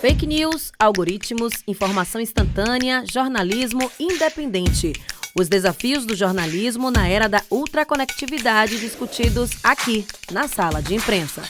Fake news, algoritmos, informação instantânea, jornalismo independente. Os desafios do jornalismo na era da ultraconectividade discutidos aqui, na Sala de Imprensa.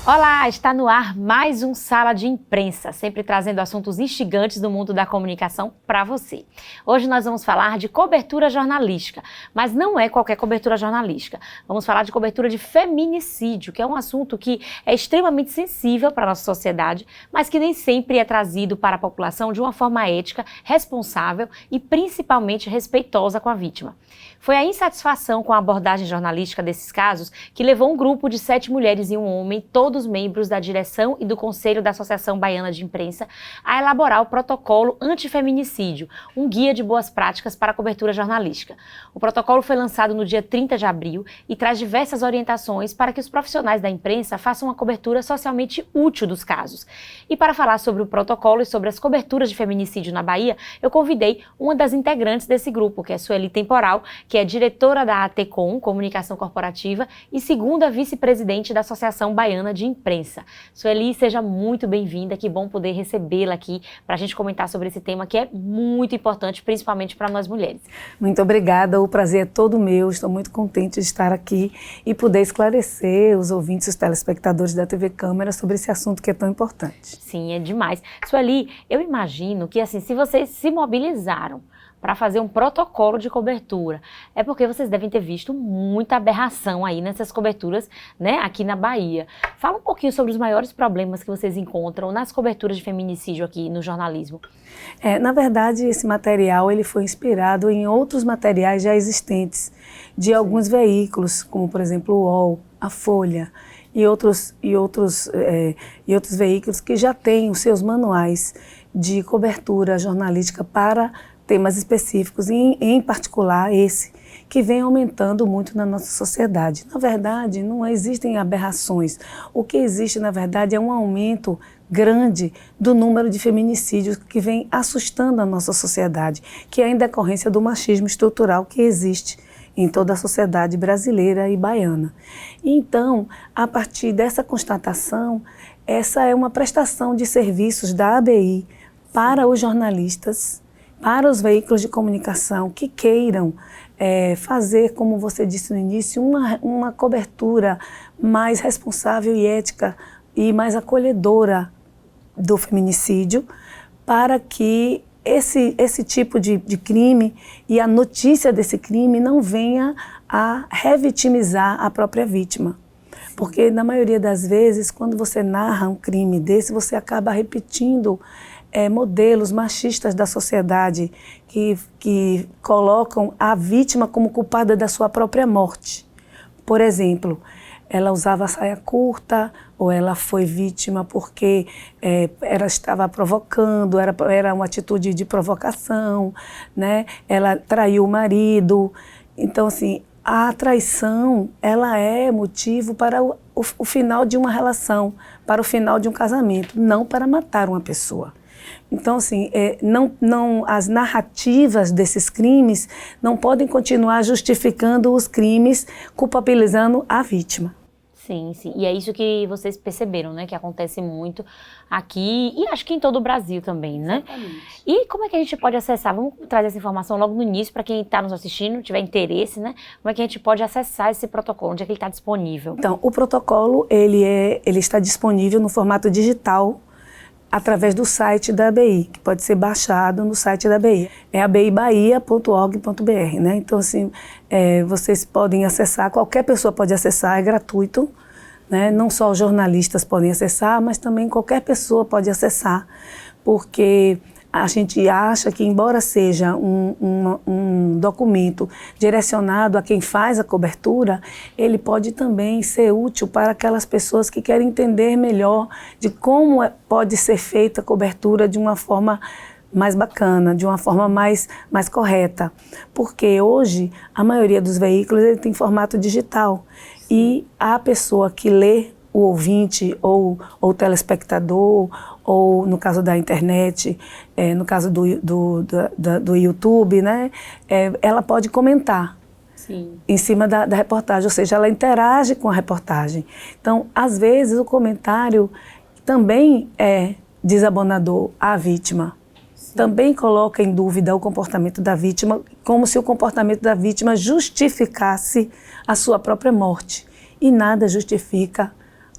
Olá, está no ar mais um Sala de Imprensa, sempre trazendo assuntos instigantes do mundo da comunicação para você. Hoje nós vamos falar de cobertura jornalística, mas não é qualquer cobertura jornalística. Vamos falar de cobertura de feminicídio, que é um assunto que é extremamente sensível para a nossa sociedade, mas que nem sempre é trazido para a população de uma forma ética, responsável e principalmente respeitosa com a vítima. Foi a insatisfação com a abordagem jornalística desses casos que levou um grupo de 7 mulheres e um homem, todos membros da direção e do Conselho da Associação Baiana de Imprensa, a elaborar o protocolo antifeminicídio, um guia de boas práticas para a cobertura jornalística. O protocolo foi lançado no dia 30 de abril e traz diversas orientações para que os profissionais da imprensa façam uma cobertura socialmente útil dos casos. E para falar sobre o protocolo e sobre as coberturas de feminicídio na Bahia, eu convidei uma das integrantes desse grupo, que é Sueli Temporal, que é diretora da ATCOM, Comunicação Corporativa, e segunda vice-presidente da Associação Baiana de Imprensa. Sueli, seja muito bem-vinda, que bom poder recebê-la aqui para a gente comentar sobre esse tema que é muito importante, principalmente para nós mulheres. Muito obrigada, o prazer é todo meu, estou muito contente de estar aqui e poder esclarecer os ouvintes, os telespectadores da TV Câmara sobre esse assunto que é tão importante. Sim, é demais. Sueli, eu imagino que assim, se vocês se mobilizaram para fazer um protocolo de cobertura, é porque vocês devem ter visto muita aberração aí nessas coberturas, né, aqui na Bahia. Fala um pouquinho sobre os maiores problemas que vocês encontram nas coberturas de feminicídio aqui no jornalismo. Na verdade, esse material ele foi inspirado em outros materiais já existentes de alguns veículos, como por exemplo o UOL, a Folha e outros veículos que já têm os seus manuais de cobertura jornalística para temas específicos, em particular esse, que vem aumentando muito na nossa sociedade. Na verdade, não existem aberrações. O que existe, na verdade, é um aumento grande do número de feminicídios que vem assustando a nossa sociedade, que é em decorrência do machismo estrutural que existe em toda a sociedade brasileira e baiana. Então, a partir dessa constatação, essa é uma prestação de serviços da ABI para os jornalistas, para os veículos de comunicação que queiram fazer, como você disse no início, uma cobertura mais responsável e ética e mais acolhedora do feminicídio, para que esse tipo de crime e a notícia desse crime não venha a revitimizar a própria vítima. Porque, na maioria das vezes, quando você narra um crime desse, você acaba repetindo modelos machistas da sociedade que colocam a vítima como culpada da sua própria morte. Por exemplo, ela usava saia curta, ou ela foi vítima porque ela estava provocando, era uma atitude de provocação, né? Ela traiu o marido. Então, assim, a traição, ela é motivo para o final de uma relação, para o final de um casamento, não para matar uma pessoa. Então, assim, as narrativas desses crimes não podem continuar justificando os crimes, culpabilizando a vítima. Sim, sim. E é isso que vocês perceberam, né? Que acontece muito aqui e acho que em todo o Brasil também, né? Exatamente. E como é que a gente pode acessar? Vamos trazer essa informação logo no início para quem está nos assistindo, tiver interesse, né? Como é que a gente pode acessar esse protocolo? Onde é que ele está disponível? Então, o protocolo, ele está disponível no formato digital, através do site da ABI, que pode ser baixado no site da ABI. É abibahia.org.br, né? Então, assim, vocês podem acessar, qualquer pessoa pode acessar, é gratuito, né? Não só os jornalistas podem acessar, mas também qualquer pessoa pode acessar, porque a gente acha que, embora seja um documento direcionado a quem faz a cobertura, ele pode também ser útil para aquelas pessoas que querem entender melhor de como pode ser feita a cobertura de uma forma mais bacana, de uma forma mais correta. Porque hoje a maioria dos veículos ele tem formato digital e a pessoa que lê, o ouvinte ou o telespectador, ou no caso da internet, no caso do YouTube, né, ela pode comentar. Sim. Em cima da reportagem, ou seja, ela interage com a reportagem. Então, às vezes, o comentário também é desabonador à vítima. Também coloca em dúvida o comportamento da vítima, como se o comportamento da vítima justificasse a sua própria morte. E nada justifica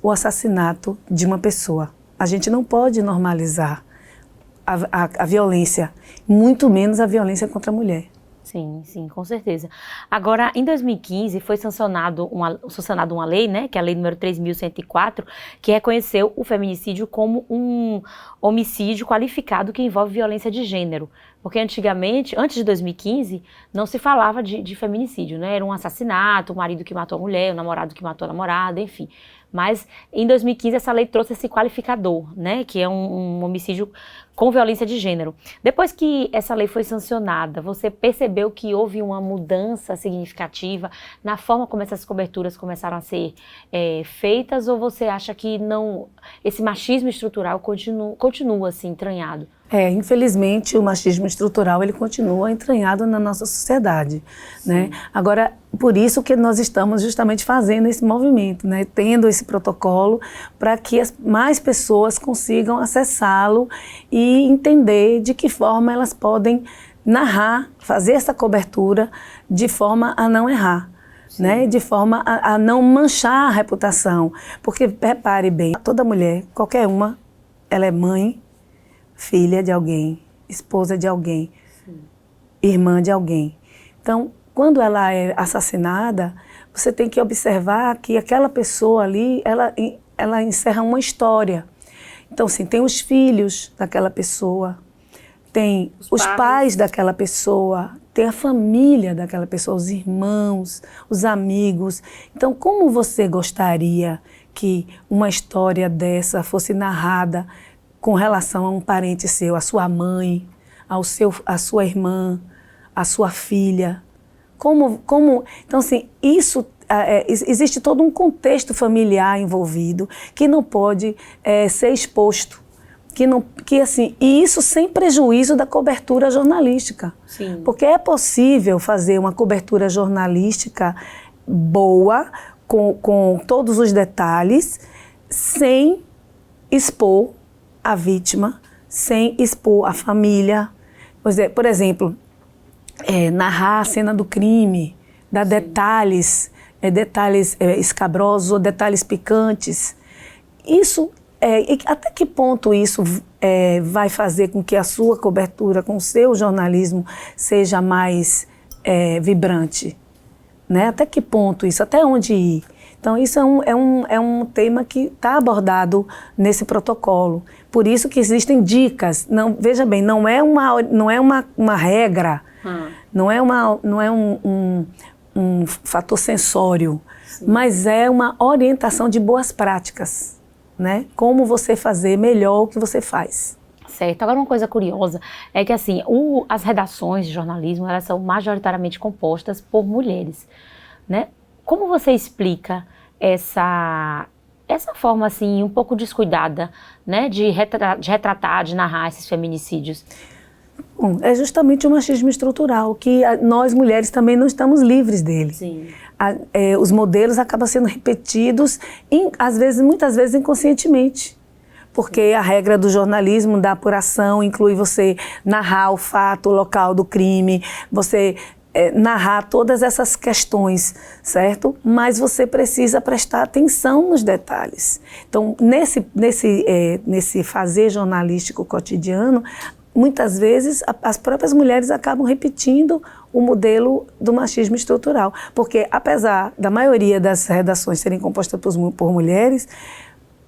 o assassinato de uma pessoa. A gente não pode normalizar a violência, muito menos a violência contra a mulher. Sim, sim, com certeza. Agora, em 2015, foi sancionada uma lei, né, que é a lei número 3.104, que reconheceu o feminicídio como um homicídio qualificado que envolve violência de gênero. Porque antigamente, antes de 2015, não se falava de feminicídio, né? Era um assassinato, o marido que matou a mulher, o namorado que matou a namorada, enfim. Mas em 2015 essa lei trouxe esse qualificador, né, que é um homicídio com violência de gênero. Depois que essa lei foi sancionada, você percebeu que houve uma mudança significativa na forma como essas coberturas começaram a ser feitas, ou você acha que não, esse machismo estrutural continua assim entranhado? Infelizmente, o machismo estrutural ele continua entranhado na nossa sociedade, né? Agora, por isso que nós estamos justamente fazendo esse movimento, né? Tendo esse protocolo para que mais pessoas consigam acessá-lo e entender de que forma elas podem narrar, fazer essa cobertura de forma a não errar. Né, de forma a não manchar a reputação. Porque, repare bem, toda mulher, qualquer uma, ela é mãe, filha de alguém, esposa de alguém, irmã de alguém. Então, quando ela é assassinada, você tem que observar que aquela pessoa ali, ela encerra uma história. Então, assim, tem os filhos daquela pessoa, tem os pais daquela pessoa, tem a família daquela pessoa, os irmãos, os amigos. Então, como você gostaria que uma história dessa fosse narrada com relação a um parente seu, a sua mãe, a sua irmã, a sua filha? Então, assim, existe todo um contexto familiar envolvido que não pode ser exposto. E isso sem prejuízo da cobertura jornalística. Sim. Porque é possível fazer uma cobertura jornalística boa, com todos os detalhes, sem expor a vítima, sem expor a família. Por exemplo, narrar a cena do crime, dar detalhes escabrosos ou detalhes picantes. Isso, até que ponto isso vai fazer com que a sua cobertura, com o seu jornalismo, seja mais vibrante? Né? Até que ponto isso? Até onde ir? Então, isso é um tema que está abordado nesse protocolo. Por isso que existem dicas. Não, veja bem, não é uma regra, não é um fator sensório, mas é uma orientação de boas práticas, né? Como você fazer melhor o que você faz. Certo. Agora, uma coisa curiosa é que, assim, as redações de jornalismo, elas são majoritariamente compostas por mulheres, né? Como você explica essa forma, assim, um pouco descuidada, né, de retratar, de narrar esses feminicídios? Bom, é justamente o machismo estrutural, que nós mulheres também não estamos livres dele. Sim. Os modelos acabam sendo repetidos, muitas vezes inconscientemente. Porque a regra do jornalismo, da apuração, inclui você narrar o fato, o local do crime, você narrar todas essas questões, certo? Mas você precisa prestar atenção nos detalhes. Então, nesse fazer jornalístico cotidiano, muitas vezes as próprias mulheres acabam repetindo o modelo do machismo estrutural. Porque, apesar da maioria das redações serem compostas por mulheres,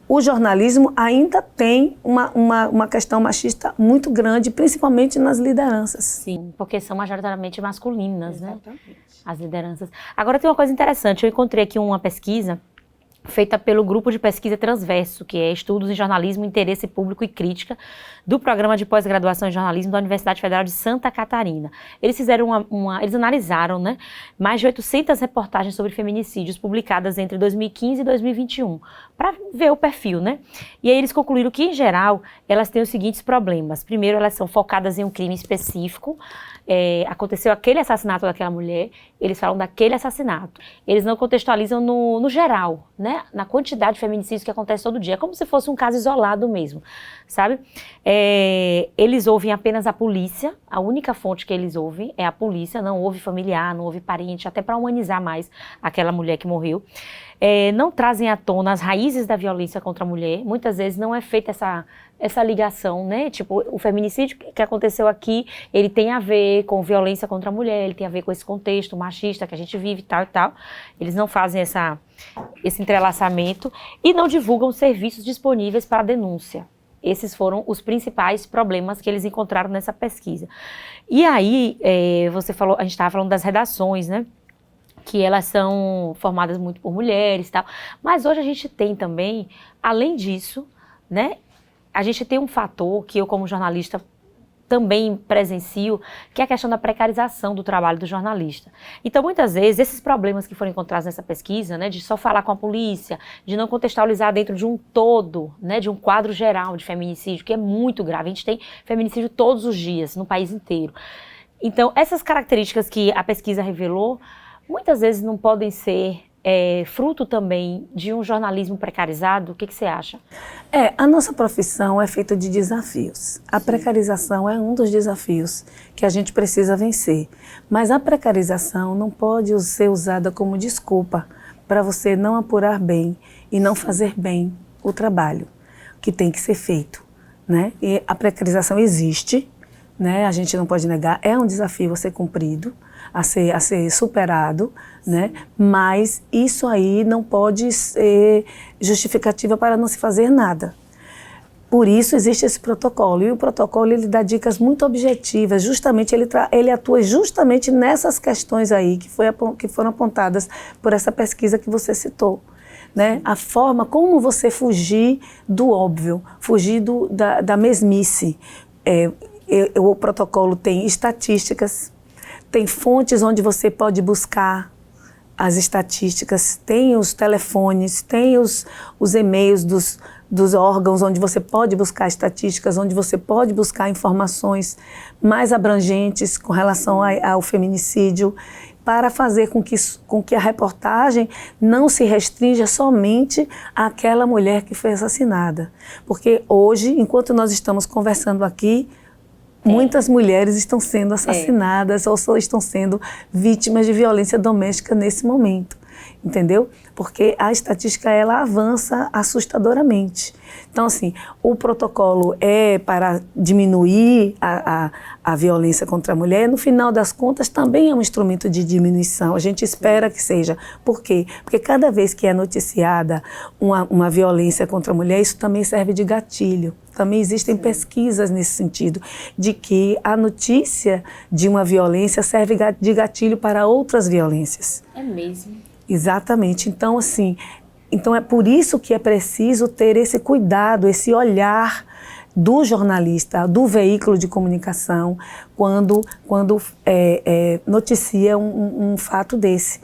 o jornalismo ainda tem uma questão machista muito grande, principalmente nas lideranças. Sim, porque são majoritariamente masculinas, exatamente, né? As lideranças. Agora, tem uma coisa interessante, eu encontrei aqui uma pesquisa feita pelo Grupo de Pesquisa Transverso, que é Estudos em Jornalismo, Interesse Público e Crítica, do Programa de Pós-Graduação em Jornalismo da Universidade Federal de Santa Catarina. Eles fizeram eles analisaram, né, mais de 800 reportagens sobre feminicídios publicadas entre 2015 e 2021, para ver o perfil, né? E aí eles concluíram que, em geral, elas têm os seguintes problemas. Primeiro, elas são focadas em um crime específico, aconteceu aquele assassinato daquela mulher, eles falam daquele assassinato. Eles não contextualizam no geral, né? Na quantidade de feminicídios que acontece todo dia, como se fosse um caso isolado mesmo, sabe? Eles ouvem apenas a polícia, a única fonte que eles ouvem é a polícia, não ouve familiar, não ouve parente, até para humanizar mais aquela mulher que morreu. Não trazem à tona as raízes da violência contra a mulher, muitas vezes não é feita essa ligação, né? Tipo, o feminicídio que aconteceu aqui, ele tem a ver com violência contra a mulher, ele tem a ver com esse contexto machista que a gente vive e tal e tal. Eles não fazem esse entrelaçamento e não divulgam serviços disponíveis para denúncia. Esses foram os principais problemas que eles encontraram nessa pesquisa. E aí, você falou, a gente estava falando das redações, né? Que elas são formadas muito por mulheres e tal. Mas hoje a gente tem também, além disso, né? A gente tem um fator que eu, como jornalista, também presencio, que é a questão da precarização do trabalho do jornalista. Então, muitas vezes, esses problemas que foram encontrados nessa pesquisa, né, de só falar com a polícia, de não contextualizar dentro de um todo, né, de um quadro geral de feminicídio, que é muito grave. A gente tem feminicídio todos os dias, no país inteiro. Então, essas características que a pesquisa revelou, muitas vezes não podem ser fruto também de um jornalismo precarizado. O que você acha? A nossa profissão é feita de desafios. A precarização é um dos desafios que a gente precisa vencer. Mas a precarização não pode ser usada como desculpa para você não apurar bem e não fazer bem o trabalho que tem que ser feito, né? E a precarização existe, né? A gente não pode negar, é um desafio a ser cumprido, a ser superado, né? Mas isso aí não pode ser justificativa para não se fazer nada. Por isso existe esse protocolo, e o protocolo ele dá dicas muito objetivas, justamente ele atua justamente nessas questões aí que foram apontadas por essa pesquisa que você citou. Né? A forma como você fugir do óbvio, fugir da mesmice. O protocolo tem estatísticas, tem fontes onde você pode buscar as estatísticas, tem os telefones, tem os e-mails dos órgãos onde você pode buscar estatísticas, onde você pode buscar informações mais abrangentes com relação ao feminicídio, para fazer com que a reportagem não se restrinja somente àquela mulher que foi assassinada. Porque hoje, enquanto nós estamos conversando aqui, muitas mulheres estão sendo assassinadas ou só estão sendo vítimas de violência doméstica nesse momento, entendeu? Porque a estatística, ela avança assustadoramente. Então, assim, o protocolo é para diminuir a violência contra a mulher, no final das contas também é um instrumento de diminuição, a gente espera que seja. Por quê? Porque cada vez que é noticiada uma violência contra a mulher, isso também serve de gatilho. Também existem pesquisas nesse sentido, de que a notícia de uma violência serve de gatilho para outras violências. É mesmo? Exatamente. Então, assim, é por isso que é preciso ter esse cuidado, esse olhar do jornalista, do veículo de comunicação, quando noticia um fato desse.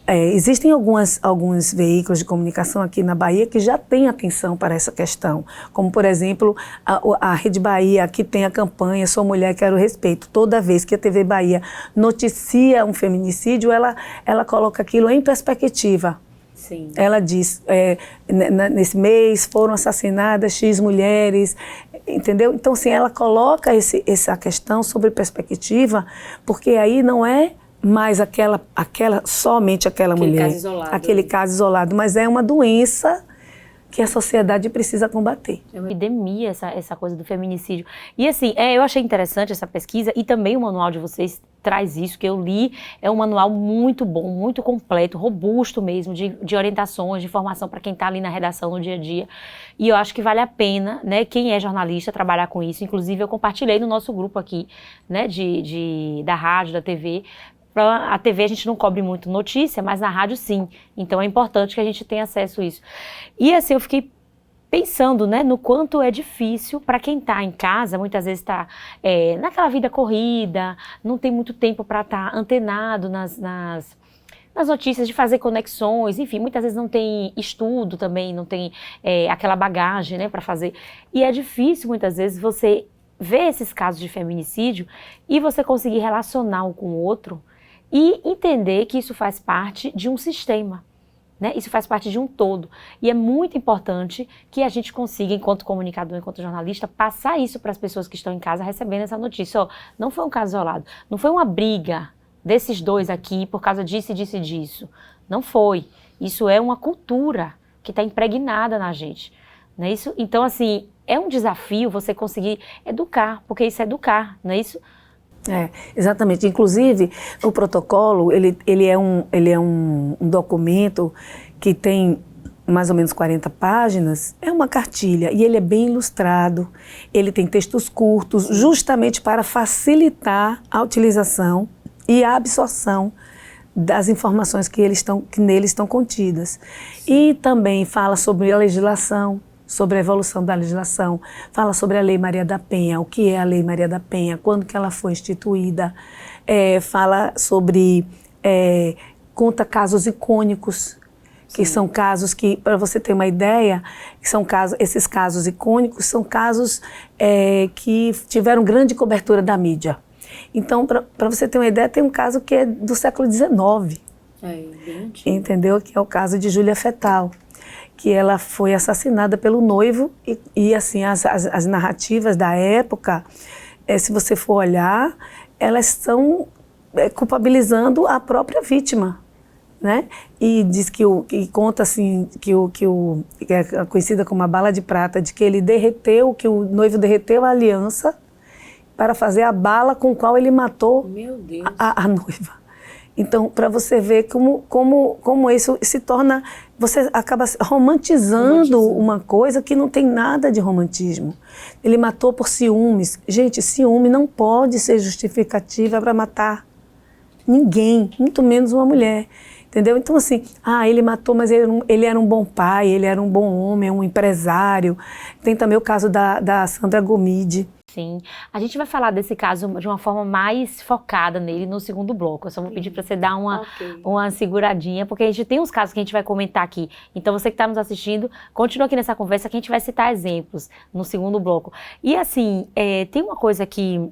Existem alguns veículos de comunicação aqui na Bahia que já têm atenção para essa questão, como, por exemplo, a Rede Bahia, que tem a campanha Sou Mulher, Quero Respeito. Toda vez que a TV Bahia noticia um feminicídio, ela coloca aquilo em perspectiva. Sim. Ela diz, nesse mês foram assassinadas X mulheres, entendeu? Então, assim, ela coloca essa questão sobre perspectiva, porque aí não é mais somente aquela mulher, aquele caso isolado, mas é uma doença que a sociedade precisa combater. É uma epidemia essa coisa do feminicídio. E assim, eu achei interessante essa pesquisa, e também o manual de vocês traz isso, que eu li, é um manual muito bom, muito completo, robusto mesmo, de orientações, de informação para quem está ali na redação no dia a dia. E eu acho que vale a pena, né, quem é jornalista, trabalhar com isso. Inclusive, eu compartilhei no nosso grupo aqui, né, da rádio, da TV. A TV a gente não cobre muito notícia, mas na rádio sim. Então é importante que a gente tenha acesso a isso. E assim, eu fiquei pensando, né, no quanto é difícil para quem está em casa, muitas vezes está naquela vida corrida, não tem muito tempo para estar antenado nas notícias, de fazer conexões, enfim, muitas vezes não tem estudo também, não tem aquela bagagem, né, para fazer. E é difícil muitas vezes você ver esses casos de feminicídio e você conseguir relacionar um com o outro e entender que isso faz parte de um sistema, né? Isso faz parte de um todo. E é muito importante que a gente consiga, enquanto comunicador, enquanto jornalista, passar isso para as pessoas que estão em casa recebendo essa notícia. Ó, não foi um caso isolado, não foi uma briga desses dois aqui por causa disso e disso e disso. Não foi. Isso é uma cultura que está impregnada na gente. Não é isso? Então, assim, é um desafio você conseguir educar, porque isso é educar, não é isso? Exatamente. Inclusive, o protocolo, ele é um documento que tem mais ou menos 40 páginas, é uma cartilha, e ele é bem ilustrado, ele tem textos curtos, justamente para facilitar a utilização e a absorção das informações que nele estão contidas. E também fala sobre a legislação, sobre a evolução da legislação, fala sobre a Lei Maria da Penha, o que é a Lei Maria da Penha, quando que ela foi instituída, fala sobre, conta casos icônicos, que são casos que, para você ter uma ideia, esses casos icônicos são casos que tiveram grande cobertura da mídia. Então, para você ter uma ideia, tem um caso que é do século XIX, entendeu? Que é o caso de Júlia Fetal, que ela foi assassinada pelo noivo e assim, as narrativas da época, se você for olhar, elas estão culpabilizando a própria vítima, né? E diz que conta assim, que é conhecida como a bala de prata, de que que o noivo derreteu a aliança para fazer a bala com a qual ele matou a noiva. Então, para você ver como isso se torna, você acaba romantizando uma coisa que não tem nada de romantismo. Ele matou por ciúmes. Gente, ciúme não pode ser justificativa para matar ninguém, muito menos uma mulher. Entendeu? Então, assim, ele matou, mas ele era um bom pai, ele era um bom homem, um empresário. Tem também o caso da Sandra Gomide. Sim. A gente vai falar desse caso de uma forma mais focada nele no segundo bloco. Eu só vou pedir para você dar uma seguradinha, porque a gente tem uns casos que a gente vai comentar aqui. Então, você que está nos assistindo, continua aqui nessa conversa que a gente vai citar exemplos no segundo bloco. E, assim, tem uma coisa que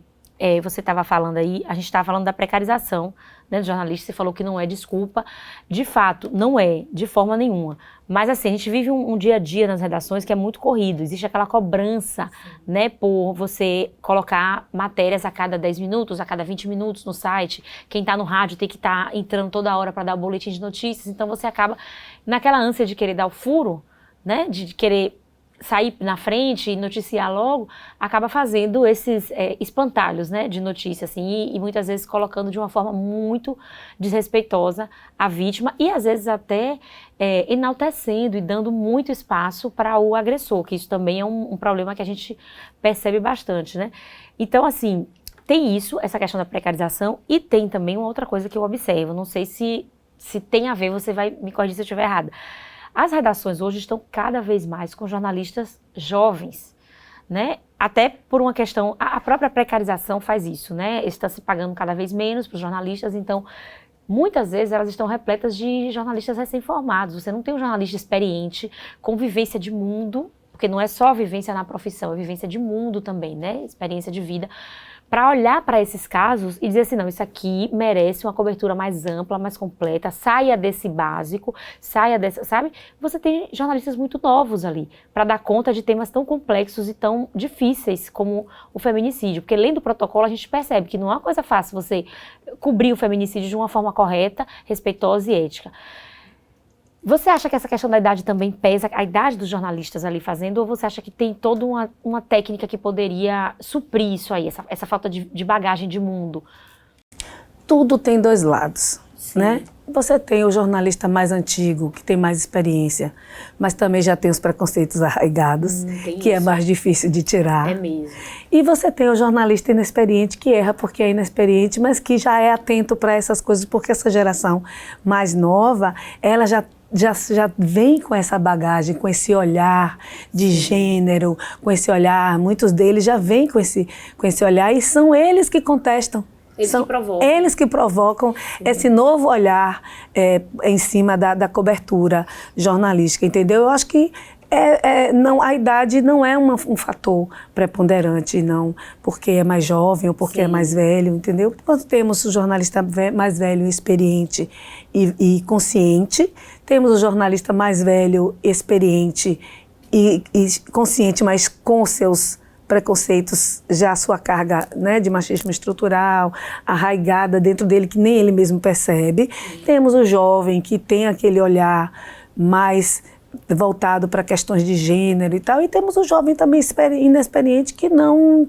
você estava falando aí, a gente estava falando da precarização, né, do jornalista. Você falou que não é desculpa. De fato, não é, de forma nenhuma. Mas assim, a gente vive um dia a dia nas redações que é muito corrido. Existe aquela cobrança, né, por você colocar matérias a cada 10 minutos, a cada 20 minutos no site. Quem está no rádio tem que estar entrando toda hora para dar o boletim de notícias. Então você acaba naquela ânsia de querer dar o furo, né, de querer sair na frente e noticiar logo, acaba fazendo esses espantalhos, né, de notícia, assim, e muitas vezes colocando de uma forma muito desrespeitosa a vítima e às vezes até enaltecendo e dando muito espaço para o agressor, que isso também é um problema que a gente percebe bastante, né. Então, assim, tem isso, essa questão da precarização, e tem também uma outra coisa que eu observo, não sei se tem a ver, você vai me corrigir se eu estiver errada. As redações hoje estão cada vez mais com jornalistas jovens, né? Até por uma questão, a própria precarização faz isso, né? Está se pagando cada vez menos para os jornalistas, então muitas vezes elas estão repletas de jornalistas recém-formados. Você não tem um jornalista experiente, com vivência de mundo, porque não é só vivência na profissão, é vivência de mundo também, né? Experiência de vida, para olhar para esses casos e dizer assim, não, isso aqui merece uma cobertura mais ampla, mais completa, saia desse básico, saia dessa, sabe? Você tem jornalistas muito novos ali, para dar conta de temas tão complexos e tão difíceis como o feminicídio, porque lendo o protocolo a gente percebe que não é uma coisa fácil você cobrir o feminicídio de uma forma correta, respeitosa e ética. Você acha que essa questão da idade também pesa, a idade dos jornalistas ali fazendo, ou você acha que tem toda uma técnica que poderia suprir isso aí, essa falta de bagagem de mundo? Tudo tem dois lados, né? Você tem o jornalista mais antigo, que tem mais experiência, mas também já tem os preconceitos arraigados, que é mais difícil de tirar. É mesmo. E você tem o jornalista inexperiente, que erra porque é inexperiente, mas que já é atento para essas coisas, porque essa geração mais nova, ela já vem com essa bagagem, com esse olhar de gênero, com esse olhar, muitos deles já vêm com esse olhar e são eles que contestam. Eles que provocam esse novo olhar em cima da cobertura jornalística, entendeu? Eu acho que Não, a idade não é um fator preponderante, não, porque é mais jovem ou porque é mais velho, entendeu? Quando temos o jornalista mais velho, experiente e consciente, temos o jornalista mais velho, experiente e consciente, mas com seus preconceitos, já a sua carga, né, de machismo estrutural, arraigada dentro dele, que nem ele mesmo percebe. Temos o jovem que tem aquele olhar mais voltado para questões de gênero e tal, e temos o jovem também inexperiente que não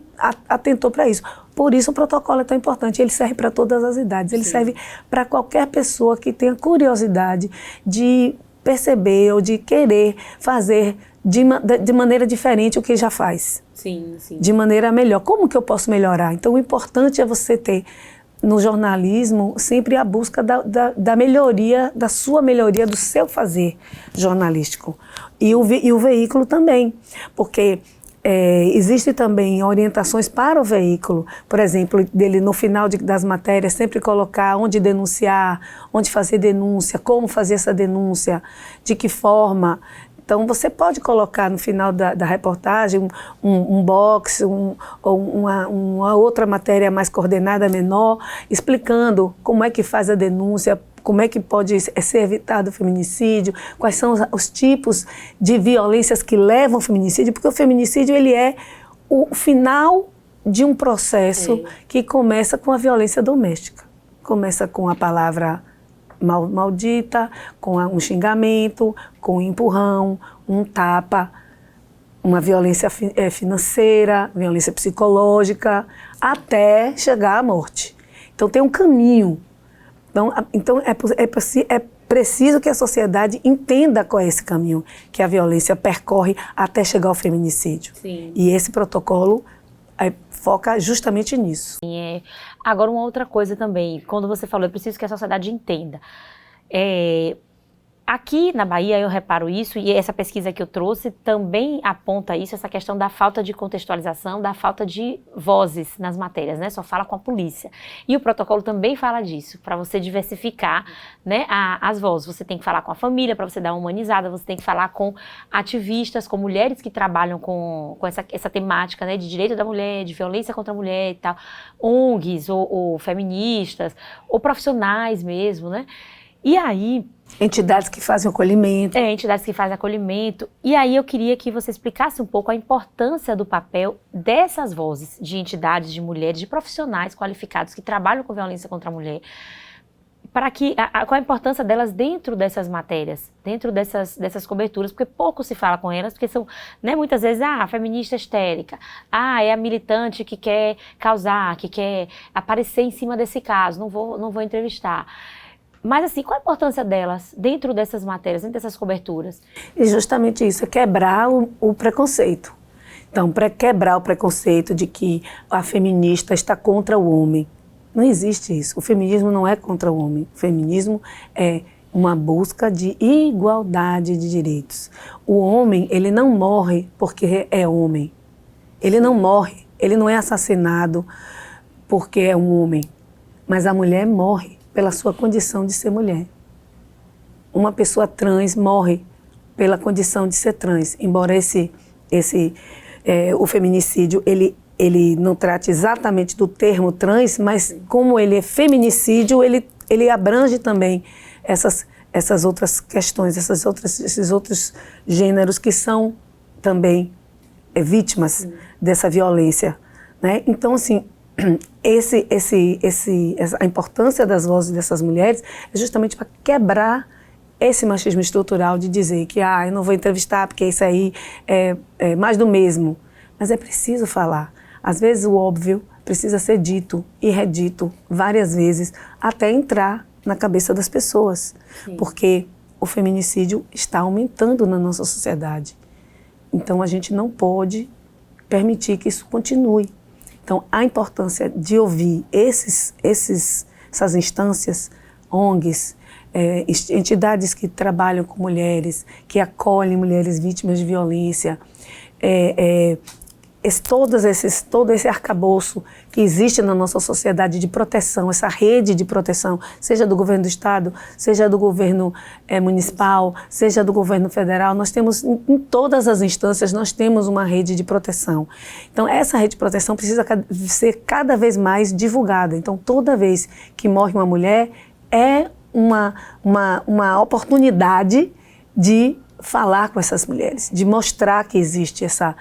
atentou para isso. Por isso o protocolo é tão importante, ele serve para todas as idades, ele serve para qualquer pessoa que tenha curiosidade de perceber ou de querer fazer de maneira diferente o que já faz. Sim, sim. De maneira melhor. Como que eu posso melhorar? Então o importante é você ter no jornalismo sempre a busca da melhoria, da sua melhoria, do seu fazer jornalístico. E o veículo também, porque existem também orientações para o veículo, por exemplo, dele no final das matérias sempre colocar onde denunciar, onde fazer denúncia, como fazer essa denúncia, de que forma. Então, você pode colocar no final da reportagem um box ou uma outra matéria mais coordenada, menor, explicando como é que faz a denúncia, como é que pode ser evitado o feminicídio, quais são os tipos de violências que levam ao feminicídio, porque o feminicídio ele é o final de um processo que começa com a violência doméstica. Começa com a palavra maldita, com um xingamento, com um empurrão, um tapa, uma violência financeira, violência psicológica, até chegar à morte. Então tem um caminho. Então é preciso que a sociedade entenda qual é esse caminho que a violência percorre até chegar ao feminicídio. Sim. E esse protocolo foca justamente nisso. Agora, uma outra coisa também, quando você falou, é preciso que a sociedade entenda. Aqui na Bahia eu reparo isso, e essa pesquisa que eu trouxe também aponta isso, essa questão da falta de contextualização, da falta de vozes nas matérias, né? Só fala com a polícia. E o protocolo também fala disso, para você diversificar, né, as vozes. Você tem que falar com a família, para você dar uma humanizada, você tem que falar com ativistas, com mulheres que trabalham com essa temática, né, de direito da mulher, de violência contra a mulher e tal, ONGs ou feministas, ou profissionais mesmo, né? E aí... Entidades que fazem acolhimento. Entidades que fazem acolhimento. E aí eu queria que você explicasse um pouco a importância do papel dessas vozes, de entidades, de mulheres, de profissionais qualificados que trabalham com violência contra a mulher, para que, qual a importância delas dentro dessas matérias, dentro dessas coberturas, porque pouco se fala com elas, porque são, né, muitas vezes, a feminista histérica, é a militante que quer causar, que quer aparecer em cima desse caso, não vou entrevistar. Mas assim, qual a importância delas dentro dessas matérias, dentro dessas coberturas? E justamente isso, é quebrar o preconceito. Então, para quebrar o preconceito de que a feminista está contra o homem. Não existe isso. O feminismo não é contra o homem. O feminismo é uma busca de igualdade de direitos. O homem, ele não morre porque é homem. Ele não morre, ele não é assassinado porque é um homem. Mas a mulher morre pela sua condição de ser mulher. Uma pessoa trans morre pela condição de ser trans, embora o feminicídio ele não trate exatamente do termo trans, mas como ele é feminicídio, ele abrange também essas outras questões, esses outros gêneros que são também vítimas dessa violência, né? Então, assim, a importância das vozes dessas mulheres é justamente para quebrar esse machismo estrutural de dizer que eu não vou entrevistar porque isso aí é mais do mesmo. Mas é preciso falar. Às vezes o óbvio precisa ser dito e redito várias vezes até entrar na cabeça das pessoas. Sim. Porque o feminicídio está aumentando na nossa sociedade. Então a gente não pode permitir que isso continue. Então, a importância de ouvir essas instâncias, ONGs, entidades que trabalham com mulheres, que acolhem mulheres vítimas de violência, todo esse arcabouço que existe na nossa sociedade de proteção, essa rede de proteção, seja do governo do estado, seja do governo municipal, seja do governo federal, nós temos, em todas as instâncias, nós temos uma rede de proteção. Então, essa rede de proteção precisa ser cada vez mais divulgada. Então, toda vez que morre uma mulher, é uma oportunidade de falar com essas mulheres, de mostrar que existe essa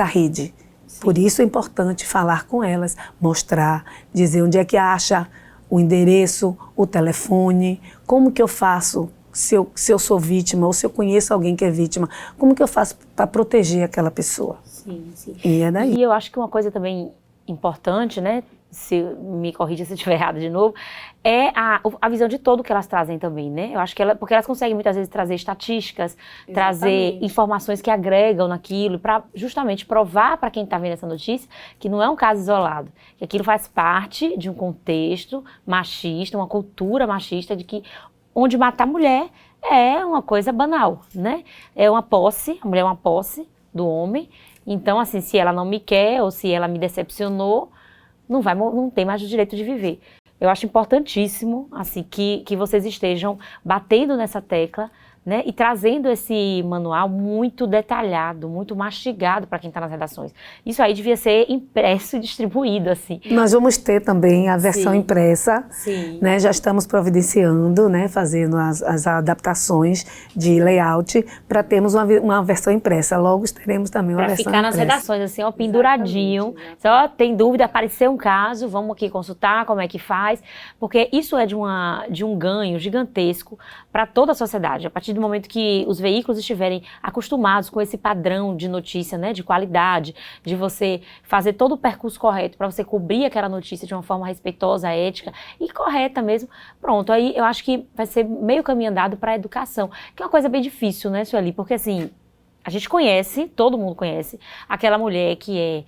rede. Sim. Por isso é importante falar com elas, mostrar, dizer onde é que acha o endereço, o telefone, como que eu faço se eu sou vítima ou se eu conheço alguém que é vítima, como que eu faço para proteger aquela pessoa. Sim, sim. E é daí. E eu acho que uma coisa também importante, né, se me corrija se estiver errado de novo, é a visão de todo que elas trazem também, né? Eu acho que porque elas conseguem muitas vezes trazer estatísticas, exatamente, trazer informações que agregam naquilo, para justamente provar para quem está vendo essa notícia que não é um caso isolado, que aquilo faz parte de um contexto machista, uma cultura machista, de que onde matar mulher é uma coisa banal, né? É uma posse, a mulher é uma posse do homem, então assim, se ela não me quer ou se ela me decepcionou, não tem mais o direito de viver. Eu acho importantíssimo, assim, que vocês estejam batendo nessa tecla, né, e trazendo esse manual muito detalhado, muito mastigado para quem está nas redações. Isso aí devia ser impresso e distribuído, assim. Nós vamos ter também a versão Sim. impressa, Sim. Né, já estamos providenciando, né, fazendo as adaptações de layout para termos uma versão impressa. Logo teremos também uma versão impressa. Para ficar nas redações, assim, ó, penduradinho. Só tem dúvida, apareceu um caso, vamos aqui consultar como é que faz, porque isso é de um ganho gigantesco para toda a sociedade. A partir do momento que os veículos estiverem acostumados com esse padrão de notícia, né, de qualidade, de você fazer todo o percurso correto para você cobrir aquela notícia de uma forma respeitosa, ética e correta mesmo, pronto, aí eu acho que vai ser meio caminho andado para a educação, que é uma coisa bem difícil, né, Sueli, porque assim, a gente conhece, todo mundo conhece, aquela mulher que é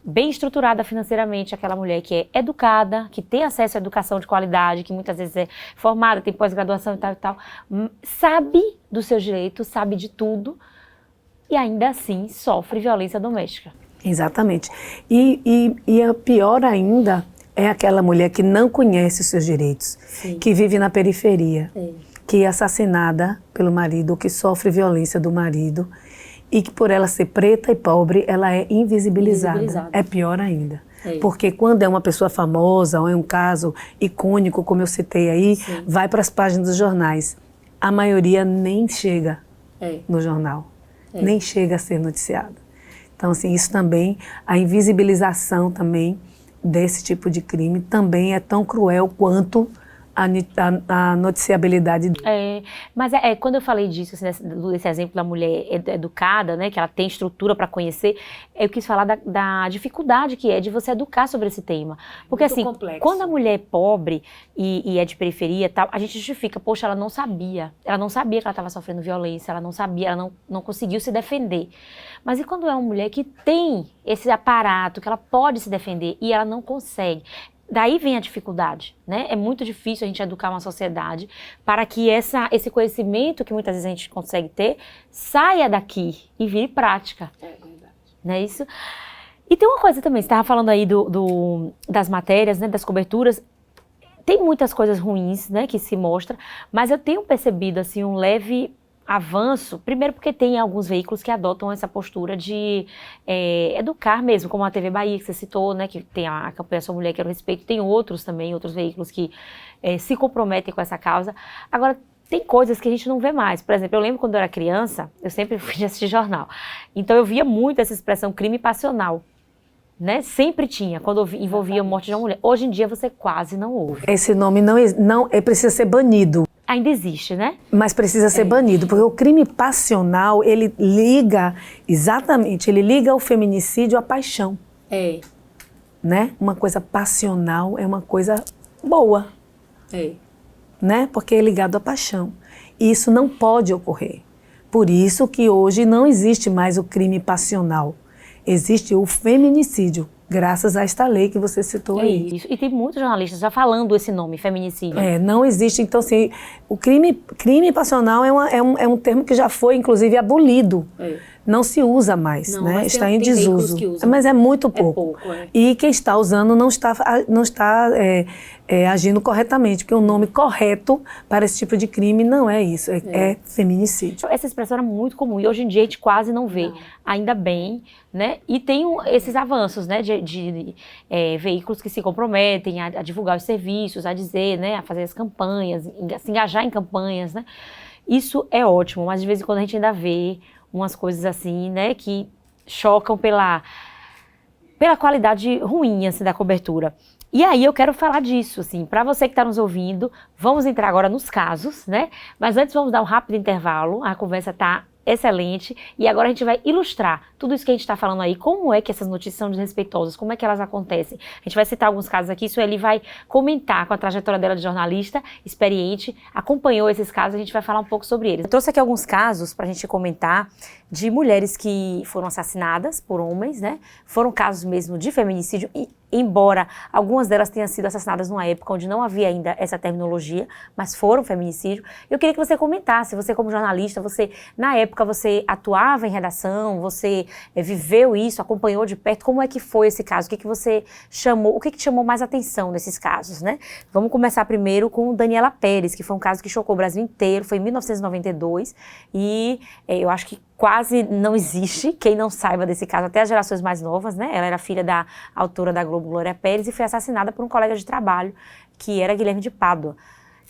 bem estruturada financeiramente, aquela mulher que é educada, que tem acesso à educação de qualidade, que muitas vezes é formada, tem pós-graduação e tal, sabe dos seus direitos, sabe de tudo e ainda assim sofre violência doméstica. Exatamente. E a pior ainda é aquela mulher que não conhece os seus direitos, sim, que vive na periferia, que é assassinada pelo marido, ou que sofre violência do marido, e que por ela ser preta e pobre, ela é invisibilizada. É pior ainda. Porque quando é uma pessoa famosa, ou é um caso icônico, como eu citei aí, sim, vai para as páginas dos jornais. A maioria nem chega no jornal, nem chega a ser noticiada. Então, assim, isso também, a invisibilização também desse tipo de crime também é tão cruel quanto a noticiabilidade. Mas quando eu falei disso, assim, desse exemplo da mulher educada, né, que ela tem estrutura para conhecer, eu quis falar da dificuldade que é de você educar sobre esse tema. Porque muito assim, complexo. Quando a mulher é pobre e é de periferia, tal, a gente justifica, poxa, ela não sabia que ela estava sofrendo violência, ela não sabia, ela não conseguiu se defender. Mas e quando é uma mulher que tem esse aparato, que ela pode se defender e ela não consegue? Daí vem a dificuldade, né? É muito difícil a gente educar uma sociedade para que esse conhecimento que muitas vezes a gente consegue ter saia daqui e vire prática. É verdade. Não é isso? E tem uma coisa também, você estava falando aí das matérias, né, das coberturas. Tem muitas coisas ruins, né, que se mostra, mas eu tenho percebido assim, um leve avanço, primeiro porque tem alguns veículos que adotam essa postura de educar mesmo, como a TV Bahia, que você citou, né, que tem a campanha Sua Mulher Quero Respeito, tem outros também, outros veículos que se comprometem com essa causa. Agora, tem coisas que a gente não vê mais. Por exemplo, eu lembro quando eu era criança, eu sempre fui de assistir jornal, então eu via muito essa expressão crime passional. Né? Sempre tinha, quando envolvia a morte de uma mulher. Hoje em dia você quase não ouve. Esse nome não precisa ser banido. Ainda existe, né? Mas precisa ser banido, porque o crime passional, ele liga o feminicídio à paixão. Né? Uma coisa passional é uma coisa boa. Né? Porque é ligado à paixão. E isso não pode ocorrer. Por isso que hoje não existe mais o crime passional. Existe o feminicídio, graças a esta lei que você citou aí. Isso. E tem muitos jornalistas já falando esse nome, feminicídio. Não existe. Então, assim, o crime passional é um termo que já foi, inclusive, abolido não se usa mais, Não, né? mas Está tem em veículos desuso. que usam. Mas é muito É pouco. pouco, é. E quem está usando não está agindo corretamente, porque o nome correto para esse tipo de crime não é isso, é feminicídio. Essa expressão era muito comum e hoje em dia a gente quase não vê, ainda bem, né? E tem esses avanços, né, de veículos que se comprometem a divulgar os serviços, a dizer, né, a fazer as campanhas, se engajar em campanhas, né? Isso é ótimo, mas de vez em quando a gente ainda vê umas coisas assim, né, que chocam pela qualidade ruim, assim, da cobertura. E aí eu quero falar disso, assim, para você que está nos ouvindo, vamos entrar agora nos casos, né? Mas antes vamos dar um rápido intervalo, a conversa está excelente e agora a gente vai ilustrar tudo isso que a gente está falando aí, como é que essas notícias são desrespeitosas, como é que elas acontecem. A gente vai citar alguns casos aqui, Sueli vai comentar com a trajetória dela de jornalista experiente, acompanhou esses casos, a gente vai falar um pouco sobre eles. Eu trouxe aqui alguns casos para a gente comentar de mulheres que foram assassinadas por homens, né? Foram casos mesmo de feminicídio e embora algumas delas tenham sido assassinadas numa época onde não havia ainda essa terminologia, mas foram feminicídio. Eu queria que você comentasse, você como jornalista, na época você atuava em redação, você viveu isso, acompanhou de perto, como é que foi esse caso? O que você chamou, o que te chamou mais atenção nesses casos, né? Vamos começar primeiro com Daniela Pérez, que foi um caso que chocou o Brasil inteiro, foi em 1992 e eu acho que quase não existe quem não saiba desse caso, até as gerações mais novas, né? Ela era filha da autora da Globo, Glória Pérez, e foi assassinada por um colega de trabalho, que era Guilherme de Pádua.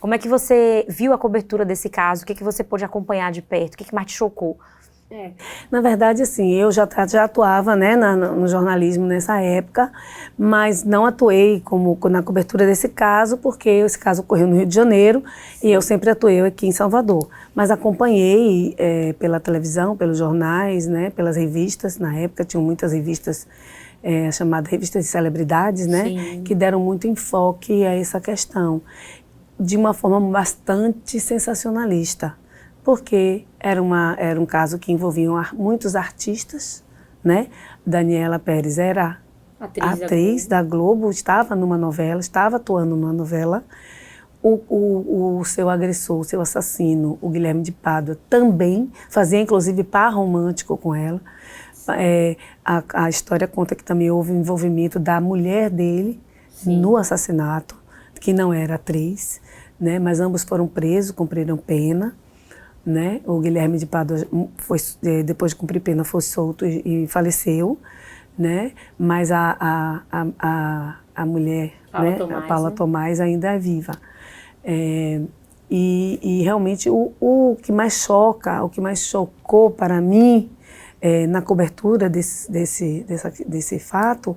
Como é que você viu a cobertura desse caso? O que você pôde acompanhar de perto? O que mais te chocou? Na verdade, assim, eu já atuava, né, no jornalismo nessa época, mas não atuei na cobertura desse caso, porque esse caso ocorreu no Rio de Janeiro e eu sempre atuei aqui em Salvador. Mas acompanhei pela televisão, pelos jornais, né, pelas revistas. Na época tinham muitas revistas chamadas revistas de celebridades, né, que deram muito enfoque a essa questão, de uma forma bastante sensacionalista. Porque era um caso que envolvia muitos artistas, né? Daniela Pérez era atriz da Globo, estava numa novela, estava atuando numa novela. O seu agressor, o seu assassino, o Guilherme de Pádua, também fazia, inclusive, par romântico com ela. A história conta que também houve o envolvimento da mulher dele no assassinato, que não era atriz, né? Mas ambos foram presos, cumpriram pena. Né? O Guilherme de Pádua, depois de cumprir pena, foi solto e faleceu, né? Mas a mulher, Paula, né? Tomás, a Paula Tomás, ainda é viva. E realmente o que mais chocou para mim na cobertura desse fato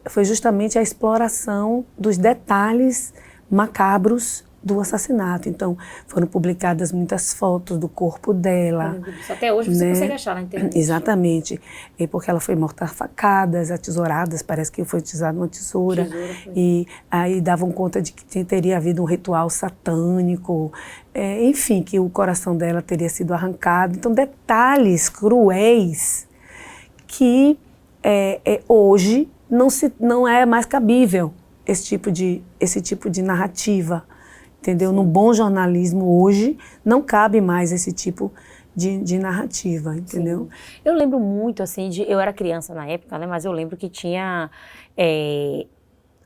foi justamente a exploração dos detalhes macabros do assassinato. Então, foram publicadas muitas fotos do corpo dela. Até hoje você né? consegue achar na internet. Exatamente. Porque ela foi morta a facadas, a tesouradas, parece que foi utilizada uma tesoura. E aí davam conta de que teria havido um ritual satânico, enfim, que o coração dela teria sido arrancado. Então, detalhes cruéis que hoje não é mais cabível esse tipo de narrativa. Entendeu? No bom jornalismo hoje não cabe mais esse tipo de narrativa, entendeu? Sim. Eu lembro muito, assim, eu era criança na época, né, mas eu lembro que tinha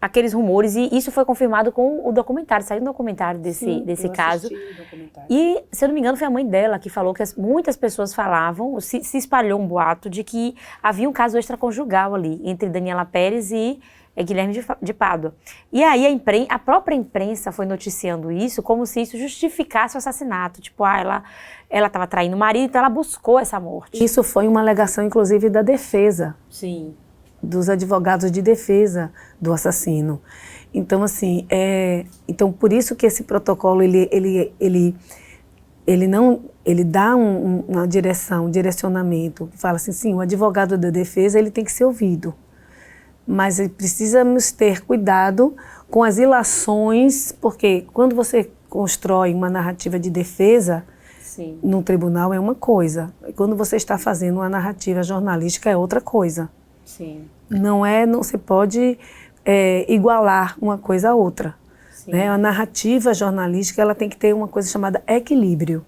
aqueles rumores, e isso foi confirmado com o documentário, saiu um documentário desse caso. E, se eu não me engano, foi a mãe dela que falou que muitas pessoas falavam, se espalhou um boato de que havia um caso extraconjugal ali, entre Daniela Pérez e Guilherme de Pádua. E aí a própria imprensa foi noticiando isso como se isso justificasse o assassinato. Tipo, ela estava traindo o marido, então ela buscou essa morte. Isso foi uma alegação, inclusive, da defesa. Sim. Dos advogados de defesa do assassino. Então, assim, então por isso que esse protocolo, ele dá uma direção, um direcionamento, fala assim, sim, o advogado da defesa, ele tem que ser ouvido. Mas precisamos ter cuidado com as ilações, porque quando você constrói uma narrativa de defesa, no tribunal é uma coisa. Quando você está fazendo uma narrativa jornalística é outra coisa. Sim. Não se pode igualar uma coisa a outra. Né? A narrativa jornalística ela tem que ter uma coisa chamada equilíbrio.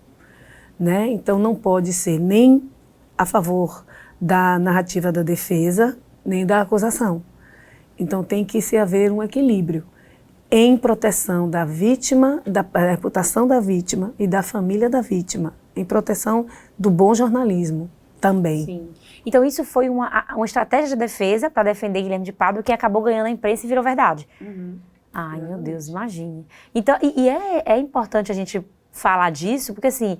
Né? Então não pode ser nem a favor da narrativa da defesa, nem da acusação. Então tem que se haver um equilíbrio em proteção da vítima, da reputação da vítima e da família da vítima, em proteção do bom jornalismo também. Sim. Então isso foi uma estratégia de defesa para defender Guilherme de Pádua que acabou ganhando a imprensa e virou verdade. Ai, meu Deus, imagine. Então, é importante a gente falar disso, porque assim,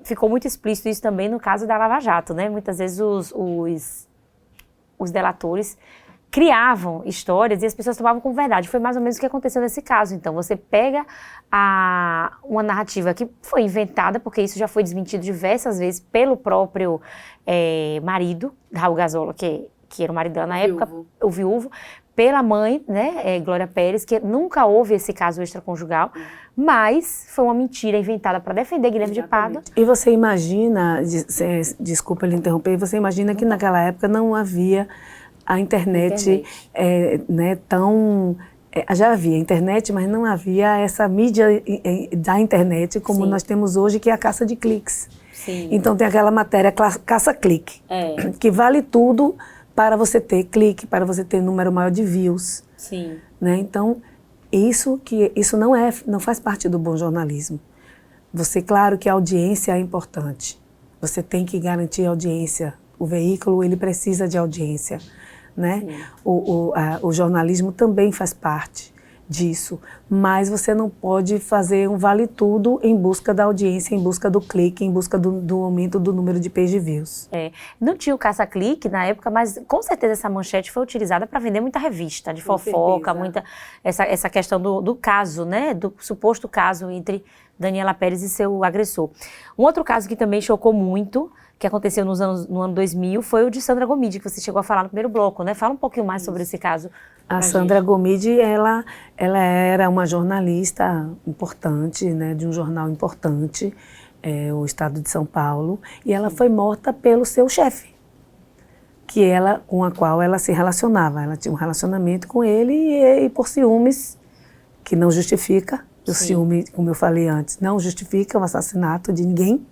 ficou muito explícito isso também no caso da Lava Jato, né? Muitas vezes os delatores criavam histórias e as pessoas tomavam como verdade. Foi mais ou menos o que aconteceu nesse caso. Então, você pega uma narrativa que foi inventada, porque isso já foi desmentido diversas vezes pelo próprio marido, Raul Gazola, que era o marido dela na época, o viúvo, pela mãe, né, Glória Pérez, que nunca houve esse caso extraconjugal, mas foi uma mentira inventada para defender Guilherme de Pádua. E você imagina, desculpa lhe interromper, você imagina que naquela época não havia a internet. Né, tão... já havia internet, mas não havia essa mídia da internet como nós temos hoje, que é a caça de cliques. Sim. Então tem aquela matéria caça-clique, que vale tudo para você ter clique, para você ter número maior de views. Sim. Né? Então, isso não faz parte do bom jornalismo. Claro que a audiência é importante. Você tem que garantir a audiência. O veículo, ele precisa de audiência. Né? O jornalismo também faz parte disso, mas você não pode fazer um vale-tudo em busca da audiência, em busca do clique, em busca do aumento do número de page views. Não tinha o caça-clique na época, mas com certeza essa manchete foi utilizada para vender muita revista de fofoca, muita essa questão do caso, né? Do suposto caso entre Daniela Pérez e seu agressor. Um outro caso que também chocou muito, que aconteceu no ano 2000, foi o de Sandra Gomide, que você chegou a falar no primeiro bloco, né? Fala um pouquinho mais sobre esse caso. A Sandra Gomide, ela era uma jornalista importante, né, de um jornal importante, o Estado de São Paulo, e ela foi morta pelo seu chefe, com a qual ela se relacionava. Ela tinha um relacionamento com ele e por ciúmes, que não justifica, o ciúme, como eu falei antes, não justifica o assassinato de ninguém,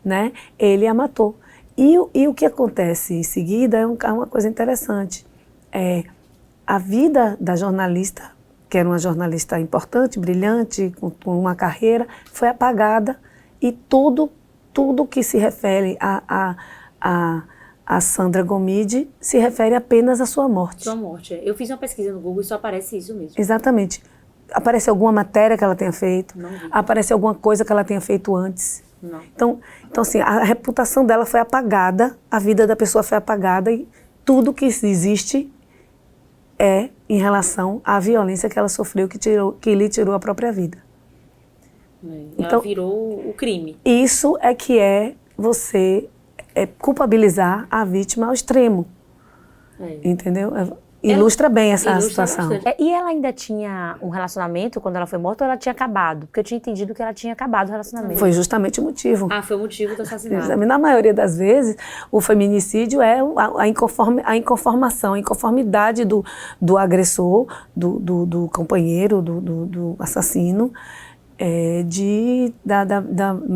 né? Ele a matou. E o que acontece em seguida é uma coisa interessante. A vida da jornalista, que era uma jornalista importante, brilhante, com uma carreira, foi apagada e tudo que se refere a Sandra Gomide se refere apenas à sua morte. Sua morte. Eu fiz uma pesquisa no Google e só aparece isso mesmo. Exatamente. Aparece alguma matéria que ela tenha feito? Não vi. Aparece alguma coisa que ela tenha feito antes? Não. Então assim, a reputação dela foi apagada, a vida da pessoa foi apagada e tudo que existe em relação à violência que ela sofreu, que lhe tirou a própria vida. Ela virou o crime. Isso é que você culpabilizar a vítima ao extremo. Entendeu? Ilustra bem essa situação. E ela ainda tinha um relacionamento quando ela foi morta, ou ela tinha acabado? Porque eu tinha entendido que ela tinha acabado o relacionamento. Foi justamente o motivo. Foi o motivo do assassinato. Na maioria das vezes, o feminicídio é a inconformação, a inconformidade do agressor, do companheiro, do assassino,